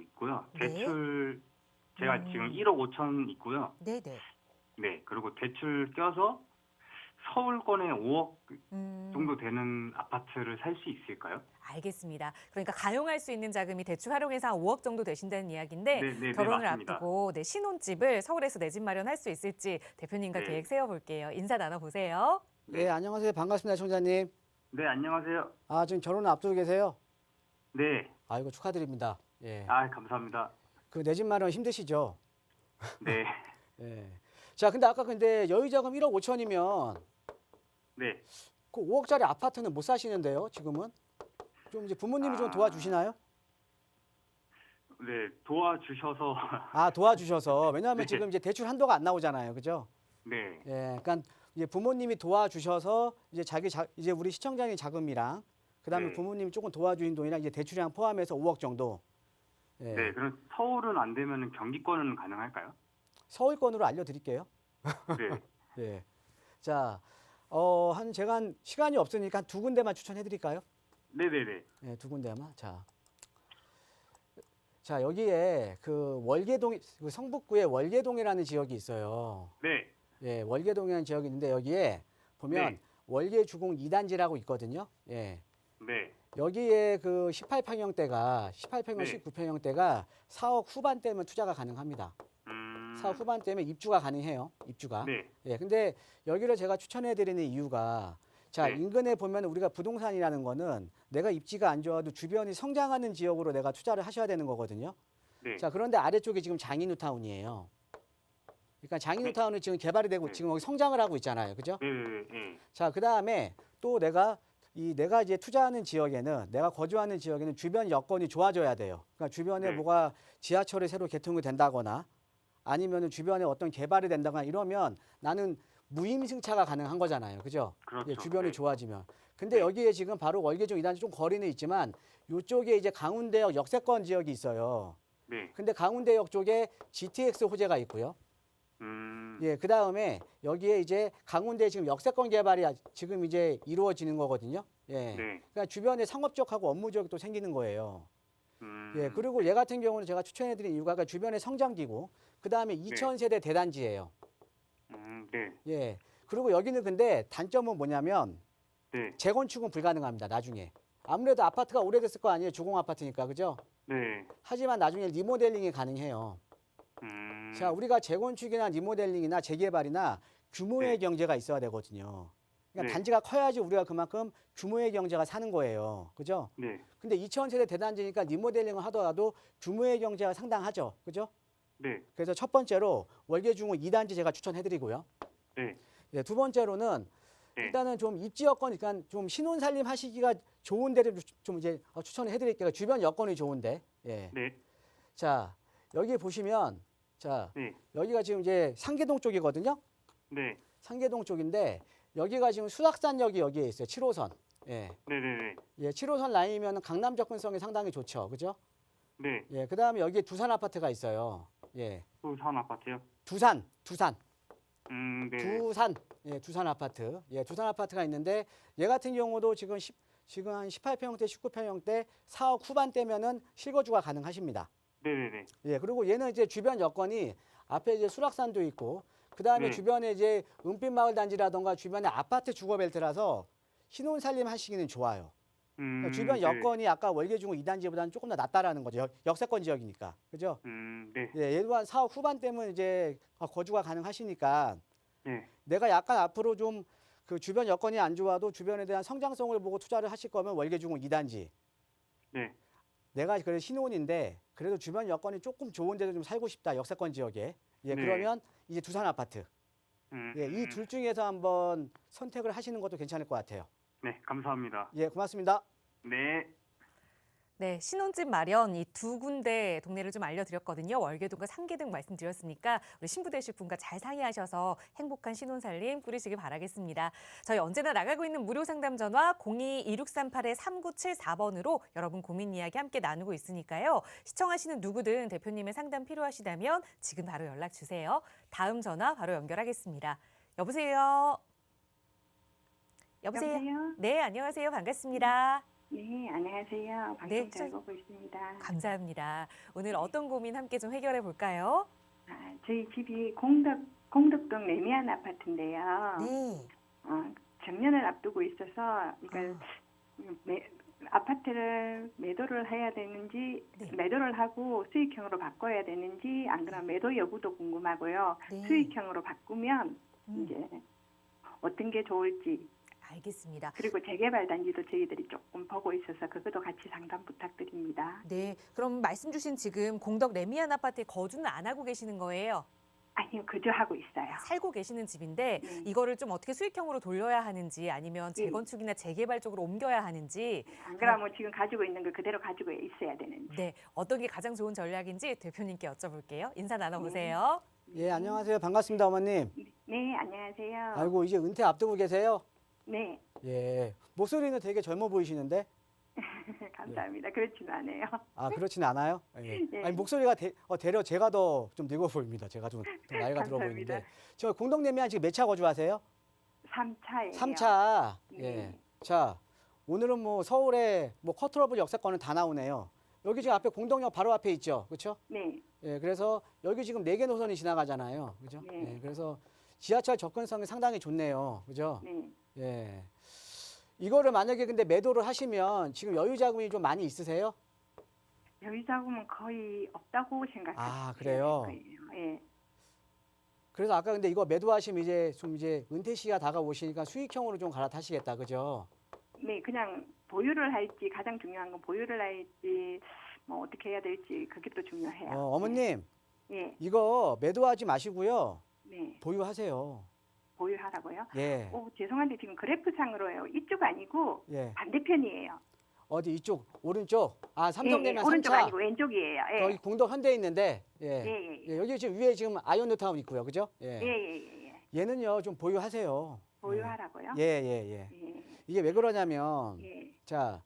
있고요. 네. 대출 제가 지금 1억 5천 있고요. 네네. 네, 그리고 대출 껴서 서울권에 5억 정도 음, 되는 아파트를 살 수 있을까요? 알겠습니다. 그러니까 가용할 수 있는 자금이 대출 활용해서 한 5억 정도 되신다는 이야기인데 네, 네, 네, 결혼을 맞습니다. 앞두고 네, 신혼집을 서울에서 내 집 마련할 수 있을지 대표님과 네. 계획 세워볼게요. 인사 나눠보세요. 예, 안녕하세요. 반갑습니다, 총장님. 네, 안녕하세요. 아, 지금 결혼을 앞두고 계세요? 네, 아이고, 축하드립니다. 예. 감사합니다. 그 내 집 마련 힘드시죠? 네, 예. 자, 근데 아까 근데 여유 자금 1억 5천이면 네. 그 5억짜리 아파트는 못 사시는데요, 지금은? 좀 이제 부모님이 좀 도와주시나요? 네, 도와주셔서 아, 도와주셔서. 왜냐하면 네. 지금 이제 대출 한도가 안 나오잖아요. 그죠? 네, 예. 그러니까 이제 부모님이 도와주셔서 이제 이제 우리 시청자님 자금이랑 그다음에 네. 부모님이 조금 도와주신 돈이랑 이제 대출이랑 포함해서 5억 정도. 예. 네. 그럼 서울은 안 되면 경기권은 가능할까요? 서울권으로 알려드릴게요. 네, 예. 자, 제가 한 시간이 없으니까 한 두 군데만 추천해드릴까요? 네, 네, 네. 예, 두 군데만. 자, 여기에 그 월계동, 그 성북구에 월계동이라는 지역이 있어요. 네, 예, 월계동이라는 지역이 있는데 여기에 보면 네. 월계주공 2단지라고 있거든요. 예. 네, 여기에 그 18평형대가 18평형, 네. 19평형대가 4억 후반대면 투자가 가능합니다. 4억 후반대면 입주가 가능해요. 입주가. 네, 예. 근데 여기를 제가 추천해 드리는 이유가 자, 네. 인근에 보면 우리가 부동산이라는 거는 내가 입지가 안 좋아도 주변이 성장하는 지역으로 내가 투자를 하셔야 되는 거거든요. 네. 자, 그런데 아래쪽이 지금 장인우타운이에요. 그러니까 장인우타운은 지금 개발이 되고 네. 지금 여기 성장을 하고 있잖아요. 그죠? 네, 네, 네. 자, 그다음에 또 내가 이제 투자하는 지역에는 내가 거주하는 지역에는 주변 여건이 좋아져야 돼요. 그러니까 주변에 네. 뭐가 지하철이 새로 개통이 된다거나 아니면은 주변에 어떤 개발이 된다거나 이러면 나는 무임승차가 가능한 거잖아요. 그죠? 그렇죠. 예, 주변이 네. 좋아지면. 근데 네. 여기에 지금 바로 월계종 2단지 좀 거리는 있지만 이쪽에 이제 강운대역 역세권 지역이 있어요. 네. 근데 강운대역 쪽에 GTX 호재가 있고요. 예, 그 다음에 여기에 이제 강운대 지금 역세권 개발이 지금 이제 이루어지는 거거든요. 예. 네. 그러니까 주변에 상업적하고 업무적이 또 생기는 거예요. 음. 예, 그리고 얘 같은 경우는 제가 추천해드린 이유가 그러니까 주변에 성장기고, 그 다음에 2000세대 대단지예요. 네. 예. 그리고 여기는 근데 단점은 뭐냐면 네. 재건축은 불가능합니다. 나중에. 아무래도 아파트가 오래됐을 거 아니에요. 주공 아파트니까, 그죠? 네. 하지만 나중에 리모델링이 가능해요. 자, 우리가 재건축이나 리모델링이나 재개발이나 규모의 네. 경제가 있어야 되거든요. 그러니까 네. 단지가 커야지 우리가 그만큼 규모의 경제가 사는 거예요. 그죠? 네. 근데 2000세대 대단지니까 리모델링을 하더라도 규모의 경제가 상당하죠. 그죠? 네. 그래서 첫 번째로 월계중호 2단지 제가 추천해드리고요. 네. 예, 두 번째로는 네. 일단은 좀 입지 여건, 그러니까 좀 신혼살림 하시기가 좋은 데를 좀 이제 추천을 해드릴게요. 주변 여건이 좋은데. 예. 네. 자, 여기 보시면, 자, 네. 여기가 지금 이제 상계동 쪽이거든요. 네. 상계동 쪽인데, 여기가 지금 수락산역이 여기에 있어요. 7호선. 예. 네. 네. 예, 7호선 라인이면 강남 접근성이 상당히 좋죠. 그죠? 네. 예, 그 다음에 여기에 두산 아파트가 있어요. 예. 부산 아파트요? 두산. 네. 두산. 예, 두산 아파트. 예, 두산 아파트가 있는데, 얘 같은 경우도 지금 한 18평형대, 19평형대 4억 후반대면은 실거주가 가능하십니다. 네. 네. 예, 그리고 얘는 이제 주변 여건이 앞에 이제 수락산도 있고, 그 다음에 네. 주변에 이제 은빛마을 단지라던가 주변에 아파트 주거벨트라서 신혼살림 하시기는 좋아요. 그러니까 주변 네. 여건이 아까 월계중호 2단지보다는 조금 더 낫다라는 거죠. 역세권 지역이니까. 그죠? 네. 예, 얘도 한 4억 후반대면 이제 거주가 가능하시니까 네. 내가 약간 앞으로 좀 그 주변 여건이 안 좋아도 주변에 대한 성장성을 보고 투자를 하실 거면 월계중호 2단지. 네. 내가 그래 신혼인데 그래도 주변 여건이 조금 좋은 데도 좀 살고 싶다. 역세권 지역에. 예, 네. 그러면 이제 두산 아파트. 예, 이 둘 중에서 한번 선택을 하시는 것도 괜찮을 것 같아요. 네. 감사합니다. 예, 고맙습니다. 네. 네, 신혼집 마련 이 두 군데 동네를 좀 알려드렸거든요. 월계동과 상계동 말씀드렸으니까 우리 신부 되실 분과 잘 상의하셔서 행복한 신혼살림 꾸리시길 바라겠습니다. 저희 언제나 나가고 있는 무료 상담 전화 02-2638-3974번으로 여러분 고민 이야기 함께 나누고 있으니까요. 시청하시는 누구든 대표님의 상담 필요하시다면 지금 바로 연락 주세요. 다음 전화 바로 연결하겠습니다. 여보세요. 여보세요. 여보세요? 네, 안녕하세요. 반갑습니다. 네, 안녕하세요. 방송 네, 잘 보고 있습니다. 감사합니다. 오늘 어떤 고민 함께 좀 해결해 볼까요? 저희 집이 공덕동 레미안 아파트인데요. 네. 정년을 앞두고 있어서 이걸 아파트를 매도를 해야 되는지 네. 매도를 하고 수익형으로 바꿔야 되는지 안 그러면 매도 여부도 궁금하고요. 네. 수익형으로 바꾸면 음. 이제 어떤 게 좋을지 알겠습니다. 그리고 재개발 단지도 저희들이 조금 보고 있어서 그것도 같이 상담 부탁드립니다. 네. 그럼 말씀 주신 지금 공덕 레미안 아파트에 거주는 안 하고 계시는 거예요? 아니요, 거주하고 있어요. 살고 계시는 집인데 네. 이거를 좀 어떻게 수익형으로 돌려야 하는지 아니면 네. 재건축이나 재개발 쪽으로 옮겨야 하는지 안 그러면 지금 가지고 있는 걸 그대로 가지고 있어야 되는지. 네. 어떤 게 가장 좋은 전략인지 대표님께 여쭤볼게요. 인사 나눠보세요. 예, 안녕하세요. 반갑습니다, 어머님. 네, 안녕하세요. 아이고, 이제 은퇴 앞두고 계세요? 네, 예. 목소리는 되게 젊어 보이시는데? 감사합니다. 그렇지는 않아요. 아, 그렇진 않아요? 예. 네. 아니, 목소리가 대려 제가 더 좀 늙어 보입니다. 제가 좀 더 나이가 들어 감사합니다. 보이는데. 저 공동내면 지금 몇 차 거주하세요? 3차예요. 3차. 네. 예. 자, 오늘은 뭐 서울에 뭐 커트러블 역사권은 다 나오네요. 여기 지금 앞에 공동역 바로 앞에 있죠. 그렇죠? 네, 예. 그래서 여기 지금 4개 노선이 지나가잖아요. 그죠? 네. 예. 그래서 지하철 접근성이 상당히 좋네요. 그죠? 네. 예. 이거를 만약에 근데 매도를 하시면 지금 여유 자금이 좀 많이 있으세요? 여유 자금은 거의 없다고 생각해요. 아, 그래요? 예. 그래서 아까 근데 이거 매도하시면 이제 은퇴 시기가 다가오시니까 수익형으로 좀 갈아타시겠다. 그죠? 네, 그냥 보유를 할지 가장 중요한 건 보유를 할지 뭐 어떻게 해야 될지 그게 또 중요해요. 어머님, 예, 이거 매도하지 마시고요. 네, 보유하세요. 보유하라고요. 예. 죄송한데 지금 그래프상으로요. 이쪽 아니고 예. 반대편이에요. 어디 이쪽 오른쪽? 아, 삼성내면 예, 오른쪽 3차. 아니고 왼쪽이에요. 예. 여기 공덕 현대 있는데. 예. 예, 예, 예. 예, 여기 지금 위에 지금 아이언도타운 있고요. 그죠? 예. 예, 예, 예, 예. 얘는요, 좀 보유하세요. 보유하라고요? 예, 예, 예. 예, 이게 왜 그러냐면 예, 자,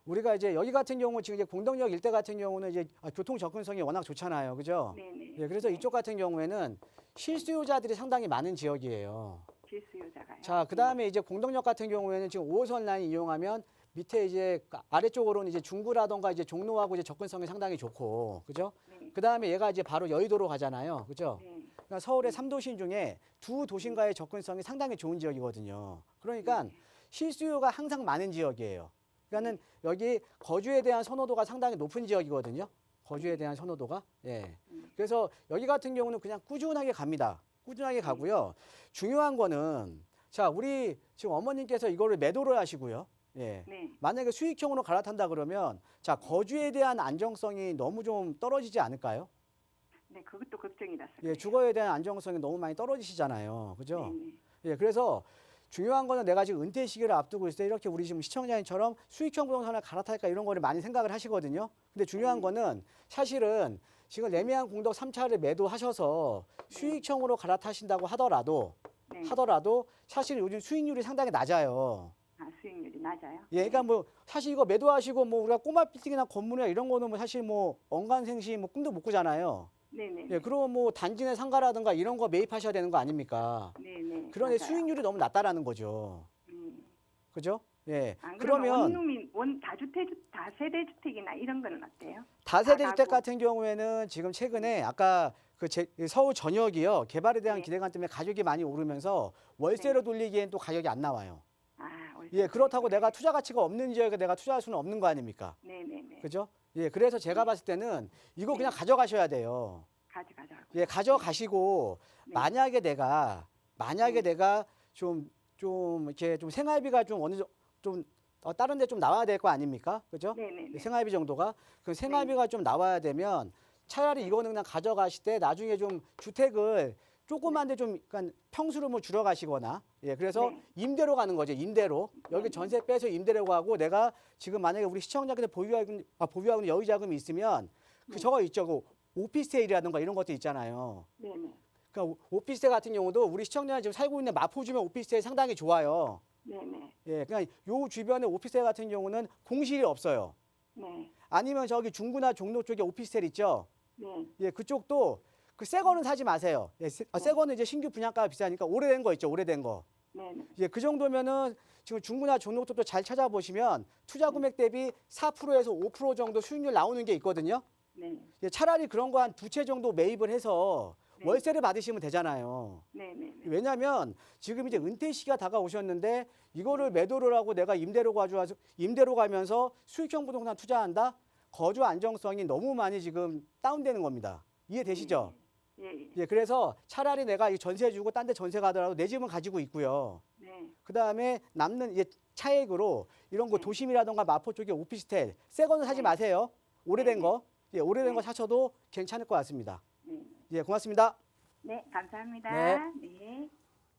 우리가 이제 여기 같은 경우 지금 이제 공덕역 일대 같은 경우는 이제 교통 접근성이 워낙 좋잖아요. 그죠? 네, 네. 예, 그래서 이쪽 같은 경우에는 실수요자들이 상당히 많은 지역이에요. 실수요자가요. 자, 그다음에 이제 공덕역 같은 경우에는 지금 5호선 라인 이용하면 밑에 이제 아래쪽으로는 이제 중구라던가 이제 종로하고 이제 접근성이 상당히 좋고. 그죠? 네, 그다음에 얘가 이제 바로 여의도로 가잖아요. 그죠? 네, 그러니까 서울의 3도심 중에 두 도심과의 접근성이 상당히 좋은 지역이거든요. 그러니까 실수요가 항상 많은 지역이에요. 그러니까는 여기 거주에 대한 선호도가 상당히 높은 지역이거든요. 거주에 대한 선호도가. 예. 그래서 여기 같은 경우는 그냥 꾸준하게 갑니다. 꾸준하게 가고요. 중요한 거는 자, 우리 지금 어머님께서 이거를 매도를 하시고요. 예. 네. 만약에 수익형으로 갈아탄다 그러면 자, 거주에 대한 안정성이 너무 좀 떨어지지 않을까요? 네, 그것도 걱정이라서. 예, 주거에 대한 안정성이 너무 많이 떨어지시잖아요. 그죠? 네, 네. 예, 그래서 중요한 거는 내가 지금 은퇴 시기를 앞두고 있을 때 이렇게 우리 지금 시청자님처럼 수익형 부동산을 갈아탈까 이런 거를 많이 생각을 하시거든요. 근데 중요한 거는 사실은 지금 레미안 공덕 3차를 매도하셔서 수익형으로 갈아타신다고 하더라도 네. 사실 요즘 수익률이 상당히 낮아요. 수익률이 낮아요. 예, 그러니까 뭐 사실 이거 매도하시고 뭐 우리가 꼬마 빌딩이나 건물이나 이런 거는 뭐 사실 뭐 언간생시 뭐 꿈도 못 꾸잖아요. 네, 네. 예, 그러면 뭐 단지 내 상가라든가 이런 거 매입하셔야 되는 거 아닙니까? 네, 네. 그런데 맞아요. 수익률이 너무 낮다라는 거죠. 그죠? 예. 안 그러면 그러면 원룸이 다세대 주택이나 이런 거는 어때요? 다세대 다 주택 가구. 같은 경우에는 지금 최근에 아까 서울 전역이요. 개발에 대한 네. 기대감 때문에 가격이 많이 오르면서 월세로 돌리기엔 또 가격이 안 나와요. 예, 그렇다고 내가 투자 가치가 없는 지역에 내가 투자할 수는 없는 거 아닙니까? 네, 네, 네. 그죠? 예, 그래서 제가 봤을 때는 이거 그냥 가져가셔야 돼요. 가져가자고. 예, 가져가시고 네. 만약에 내가 좀 이렇게 좀 생활비가 좀 어느 좀 다른 데 좀 나와야 될 거 아닙니까? 그죠? 네, 네, 네. 생활비 정도가 그 생활비가 좀 나와야 되면 차라리 이거는 그냥 가져가실 때 나중에 좀 주택을 조그만데 좀 그러니까 평수를 뭐 줄여가시거나 예 그래서 네. 임대로 가는 거죠. 임대로 여기 전세 빼서 임대로 가고 내가 지금 만약에 우리 시청자한테 보유하고 있는 여유 자금이 있으면 그 저거 있죠. 그 오피스텔이라든가 이런 것도 있잖아요. 네네. 그러니까 오피스텔 같은 경우도 우리 시청자가 지금 살고 있는 마포 주변 오피스텔 상당히 좋아요. 네네. 예, 그러니까 요 주변에 오피스텔 같은 경우는 공실이 없어요. 네. 아니면 저기 중구나 종로 쪽에 오피스텔 있죠. 네. 예, 그쪽도 그 새 거는 사지 마세요. 예, 새 거는 이제 신규 분양가가 비싸니까 오래된 거 있죠. 오래된 거. 네네. 예, 그 정도면은 지금 중구나 종로 쪽도 잘 찾아보시면 투자 금액 대비 4%에서 5% 정도 수익률 나오는 게 있거든요. 네. 예, 차라리 그런 거 한 두 채 정도 매입을 해서 네. 월세를 받으시면 되잖아요. 네네. 왜냐하면 지금 이제 은퇴 시기가 다가오셨는데 이거를 매도를 하고 내가 임대로 가면서 수익형 부동산 투자한다? 거주 안정성이 너무 많이 지금 다운되는 겁니다. 이해되시죠? 예. 예, 그래서 차라리 내가 이 전세 주고 딴 데 전세 가더라도 내 집은 가지고 있고요. 네. 그 다음에 남는 이제 차액으로 이런 거 네. 도심이라던가 마포 쪽에 오피스텔 새 거는 사지 마세요. 오래된 네. 거. 예, 오래된 네. 거 사셔도 괜찮을 것 같습니다. 네. 예, 고맙습니다. 네. 감사합니다. 네. 네.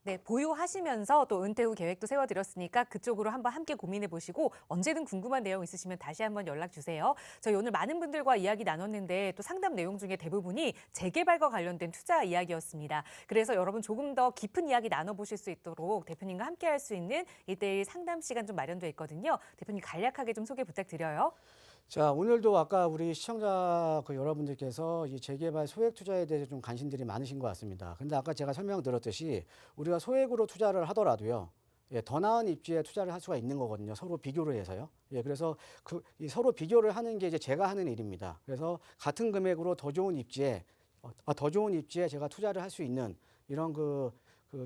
네, 보유하시면서 또 은퇴 후 계획도 세워드렸으니까 그쪽으로 한번 함께 고민해 보시고 언제든 궁금한 내용 있으시면 다시 한번 연락 주세요. 저희 오늘 많은 분들과 이야기 나눴는데 또 상담 내용 중에 대부분이 재개발과 관련된 투자 이야기였습니다. 그래서 여러분 조금 더 깊은 이야기 나눠보실 수 있도록 대표님과 함께 할 수 있는 1:1 상담 시간 좀 마련돼 있거든요. 대표님 간략하게 좀 소개 부탁드려요. 자, 오늘도 아까 우리 시청자 여러분들께서 이 재개발 소액 투자에 대해서 좀 관심들이 많으신 것 같습니다. 근데 아까 제가 설명드렸듯이 우리가 소액으로 투자를 하더라도요. 예, 더 나은 입지에 투자를 할 수가 있는 거거든요. 서로 비교를 해서요. 예, 그래서 이 서로 비교를 하는 게 이제 제가 하는 일입니다. 그래서 같은 금액으로 더 좋은 입지에 제가 투자를 할 수 있는 이런 그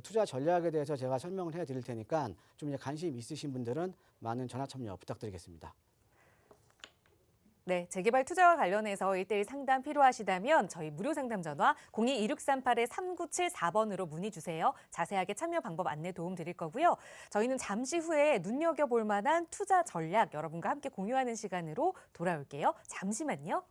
투자 전략에 대해서 제가 설명을 해 드릴 테니까 좀 이제 관심 있으신 분들은 많은 전화 참여 부탁드리겠습니다. 네, 재개발 투자와 관련해서 1:1 상담 필요하시다면 저희 무료 상담 전화 02-2638-3974번으로 문의 주세요. 자세하게 참여 방법 안내 도움 드릴 거고요. 저희는 잠시 후에 눈여겨볼 만한 투자 전략 여러분과 함께 공유하는 시간으로 돌아올게요. 잠시만요.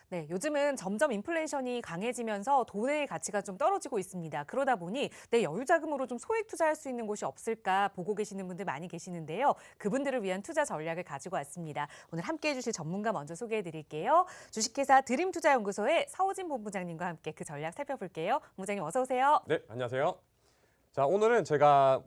네, 요즘은 점점 인플레이션이 강해지면서 돈의 가치가 좀 떨어지고 있습니다. 그러다 보니 내 여유 자금으로 좀 소액 투자할 수 있는 곳이 없을까 보고 계시는 분들 많이 계시는데요. 그분들을 위한 투자 전략을 가지고 왔습니다. 오늘 함께해 주실 전문가 먼저 소개해 드릴게요. 주식회사 드림투자연구소의 서우진 본부장님과 함께 그 전략 살펴볼게요. 본부장님 어서 오세요. 네, 안녕하세요. 자, 오늘은 저희가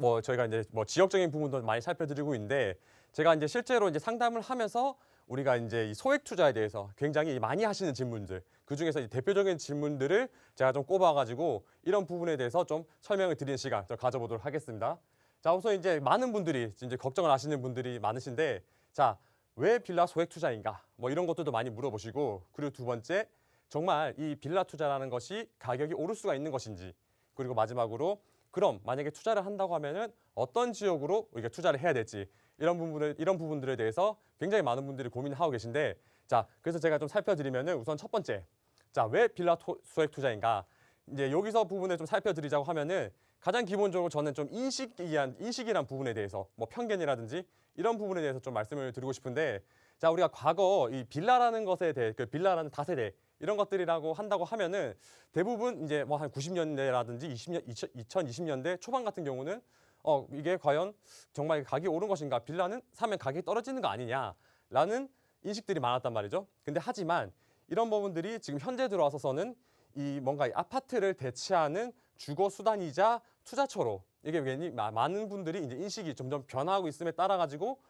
이제 지역적인 부분도 많이 살펴드리고 있는데 제가 이제 실제로 이제 상담을 하면서 우리가 이제 이 소액 투자에 대해서 굉장히 많이 하시는 질문들, 그 중에서 대표적인 질문들을 제가 좀 꼽아가지고 이런 부분에 대해서 좀 설명을 드리는 시간 좀 가져보도록 하겠습니다. 자, 우선 이제 많은 분들이 이제 걱정을 하시는 분들이 많으신데, 자, 왜 빌라 소액 투자인가? 뭐 이런 것들도 많이 물어보시고, 그리고 두 번째, 정말 이 빌라 투자라는 것이 가격이 오를 수가 있는 것인지, 그리고 마지막으로 그럼 만약에 투자를 한다고 하면은 어떤 지역으로 우리가 투자를 해야 될지 이런 부분들에 대해서 굉장히 많은 분들이 고민을 하고 계신데, 자, 그래서 제가 좀 살펴드리면은 우선 첫 번째, 자, 왜 빌라 소액 투자인가? 이제 여기서 부분을 좀 살펴드리자고 하면은 가장 기본적으로 저는 좀 인식이란 부분에 대해서 뭐 편견이라든지 이런 부분에 대해서 좀 말씀을 드리고 싶은데, 자, 우리가 과거 이 빌라라는 것에 대해 그 빌라라는 다세대 이런 것들이라고 한다고 하면은 대부분 이제 뭐 한 90년대라든지 2020년대 초반 같은 경우는 이게 과연 정말 가격이 오른 것인가? 빌라는 사면 가격이 떨어지는 거 아니냐라는 인식들이 많았단 말이죠. 근데 하지만 이런 부분들이 지금 현재 들어와서는 이 뭔가 이 아파트를 대체하는 주거 수단이자 투자처로 이게 괜히 많은 분들이 이제 인식이 점점 변화하고 있음에 따라 가지고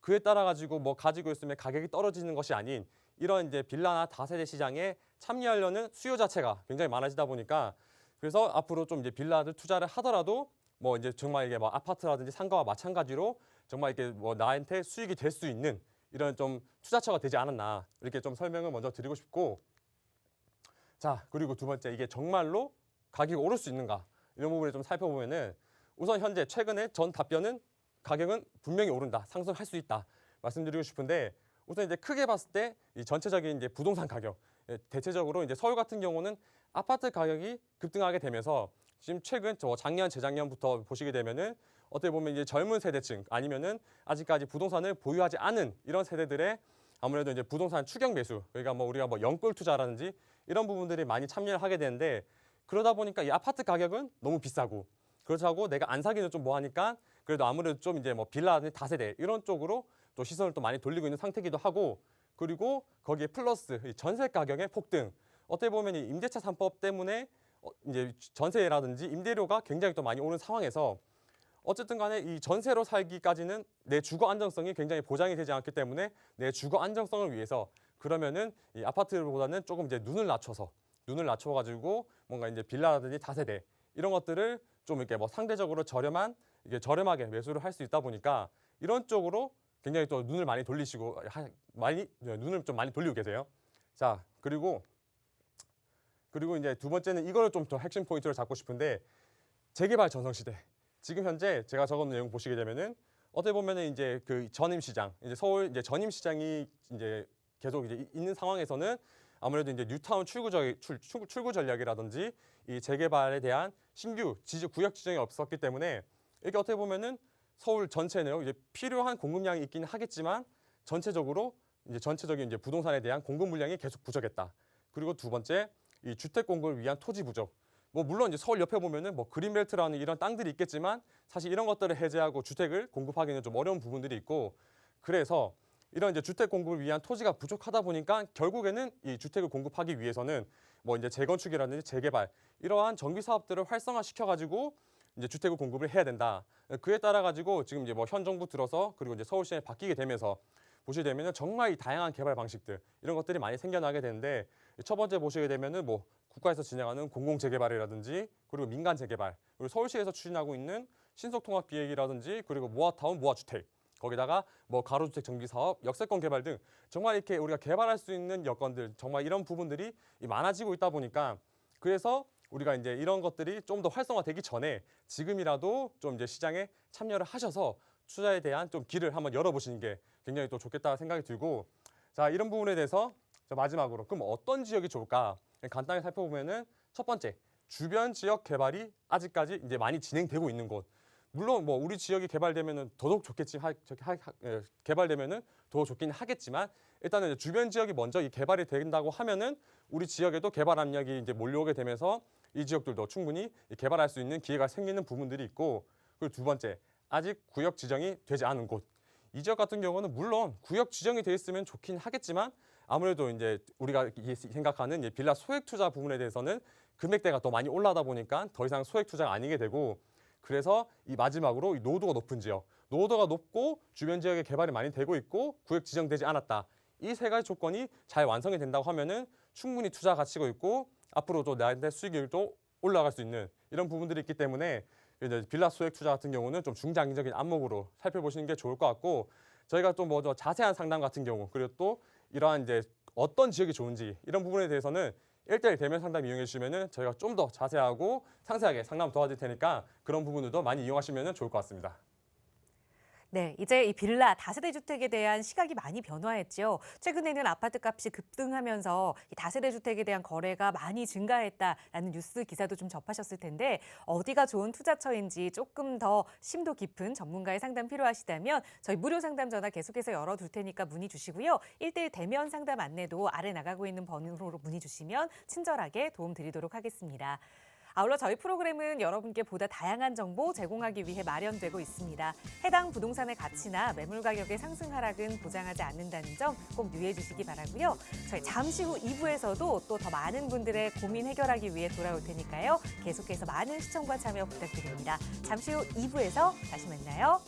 그에 따라 가지고 뭐 가지고 있으면 가격이 떨어지는 것이 아닌 이런 이제 빌라나 다세대 시장에 참여하려는 수요 자체가 굉장히 많아지다 보니까 그래서 앞으로 좀 이제 빌라를 투자를 하더라도 뭐 이제 정말 이게 뭐 아파트라든지 상가와 마찬가지로 정말 이렇게 뭐 나한테 수익이 될 수 있는 이런 좀 투자처가 되지 않았나 이렇게 좀 설명을 먼저 드리고 싶고 자 그리고 두 번째 이게 정말로 가격이 오를 수 있는가 이런 부분을 좀 살펴보면은 우선 현재 최근에 전 답변은 가격은 분명히 오른다 상승할 수 있다 말씀드리고 싶은데 우선 이제 크게 봤을 때 이 전체적인 이제 부동산 가격 대체적으로 이제 서울 같은 경우는 아파트 가격이 급등하게 되면서 지금 최근 작년 재작년부터 보시게 되면은 어떻게 보면 이제 젊은 세대층 아니면은 아직까지 부동산을 보유하지 않은 이런 세대들의 아무래도 이제 부동산 추격 매수 그러니까 뭐 우리가 뭐 영끌 투자라든지 이런 부분들이 많이 참여를 하게 되는데 그러다 보니까 이 아파트 가격은 너무 비싸고 그렇다고 내가 안 사기는 좀 뭐하니까 그래도 아무래도 좀 이제 뭐 빌라나 다세대 이런 쪽으로 또 시선을 또 많이 돌리고 있는 상태이기도 하고 그리고 거기에 플러스 이 전세 가격의 폭등 어떻게 보면 이 임대차 3법 때문에 이제 전세라든지 임대료가 굉장히 또 많이 오른 상황에서 어쨌든 간에 이 전세로 살기까지는 내 주거 안정성이 굉장히 보장이 되지 않기 때문에 내 주거 안정성을 위해서 그러면은 이 아파트보다는 조금 이제 눈을 낮춰가지고 뭔가 이제 빌라라든지 다세대 이런 것들을 좀 이렇게 뭐 상대적으로 저렴하게 매수를 할 수 있다 보니까 이런 쪽으로 굉장히 또 눈을 많이 돌리시고 눈을 좀 많이 돌리고 계세요. 자 그리고 이제 두 번째는 이거를 좀 더 핵심 포인트로 잡고 싶은데 재개발 전성시대. 지금 현재 제가 적어놓은 내용 보시게 되면은 어떻게 보면은 이제 그 전임시장, 이제 서울 이제 전임시장이 이제 계속 이제 있는 상황에서는 아무래도 이제 뉴타운 출구 전략이라든지 이 재개발에 대한 신규 구역 지정이 없었기 때문에 이렇게 어떻게 보면은 서울 전체는 이제 필요한 공급량이 있기는 하겠지만 전체적인 이제 부동산에 대한 공급 물량이 계속 부족했다. 그리고 두 번째 이 주택 공급을 위한 토지 부족. 뭐 물론 이제 서울 옆에 보면은 뭐 그린벨트라는 이런 땅들이 있겠지만 사실 이런 것들을 해제하고 주택을 공급하기는 좀 어려운 부분들이 있고 그래서 이런 이제 주택 공급을 위한 토지가 부족하다 보니까 결국에는 이 주택을 공급하기 위해서는 뭐 이제 재건축이라든지 재개발 이러한 정비 사업들을 활성화시켜 가지고 이제 주택을 공급을 해야 된다. 그에 따라 가지고 지금 이제 뭐 현 정부 들어서 그리고 이제 서울시장이 바뀌게 되면서 보시게 되면은 정말 이 다양한 개발 방식들 이런 것들이 많이 생겨나게 되는데 첫 번째 보시게 되면은 뭐 국가에서 진행하는 공공 재개발이라든지 그리고 민간 재개발 그리고 서울시에서 추진하고 있는 신속통합기획이라든지 그리고 모아타운 모아주택 거기다가 뭐 가로주택 정비 사업, 역세권 개발 등 정말 이렇게 우리가 개발할 수 있는 여건들 정말 이런 부분들이 많아지고 있다 보니까 그래서 우리가 이제 이런 것들이 좀 더 활성화되기 전에 지금이라도 좀 이제 시장에 참여를 하셔서 투자에 대한 좀 길을 한번 열어보시는 게 굉장히 또 좋겠다 생각이 들고 자 이런 부분에 대해서 마지막으로 그럼 어떤 지역이 좋을까 간단히 살펴보면은 첫 번째 주변 지역 개발이 아직까지 이제 많이 진행되고 있는 곳 물론 뭐 우리 지역이 개발되면은 더더욱 개발되면은 더 좋긴 하겠지만 일단은 이제 주변 지역이 먼저 이 개발이 된다고 하면은 우리 지역에도 개발 압력이 이제 몰려오게 되면서 이 지역들도 충분히 개발할 수 있는 기회가 생기는 부분들이 있고 그리고 두 번째 아직 구역 지정이 되지 않은 곳 이 지역 같은 경우는 물론 구역 지정이 돼 있으면 좋긴 하겠지만 아무래도 이제 우리가 생각하는 빌라 소액 투자 부분에 대해서는 금액대가 더 많이 올라다 보니까 더 이상 소액 투자가 아니게 되고 그래서 이 마지막으로 이 노도가 높은 지역, 노도가 높고 주변 지역에 개발이 많이 되고 있고 구역 지정되지 않았다. 이 세 가지 조건이 잘 완성이 된다고 하면은 충분히 투자 가치가 있고 앞으로도 나한테 수익률도 올라갈 수 있는 이런 부분들이 있기 때문에 이제 빌라 소액 투자 같은 경우는 좀 중장기적인 안목으로 살펴보시는 게 좋을 것 같고 저희가 또 뭐 더 자세한 상담 같은 경우 그리고 또 이러한 이제 어떤 지역이 좋은지 이런 부분에 대해서는 1:1 대면 상담 이용해 주시면은 저희가 좀 더 자세하고 상세하게 상담 도와드릴 테니까 그런 부분들도 많이 이용하시면 좋을 것 같습니다. 네, 이제 이 빌라, 다세대 주택에 대한 시각이 많이 변화했죠. 최근에는 아파트 값이 급등하면서 이 다세대 주택에 대한 거래가 많이 증가했다라는 뉴스 기사도 좀 접하셨을 텐데 어디가 좋은 투자처인지 조금 더 심도 깊은 전문가의 상담 필요하시다면 저희 무료 상담 전화 계속해서 열어둘 테니까 문의 주시고요. 1:1 대면 상담 안내도 아래 나가고 있는 번호로 문의 주시면 친절하게 도움 드리도록 하겠습니다. 아울러 저희 프로그램은 여러분께 보다 다양한 정보 제공하기 위해 마련되고 있습니다. 해당 부동산의 가치나 매물 가격의 상승 하락은 보장하지 않는다는 점 꼭 유의해 주시기 바라고요. 저희 잠시 후 2부에서도 또 더 많은 분들의 고민 해결하기 위해 돌아올 테니까요. 계속해서 많은 시청과 참여 부탁드립니다. 잠시 후 2부에서 다시 만나요.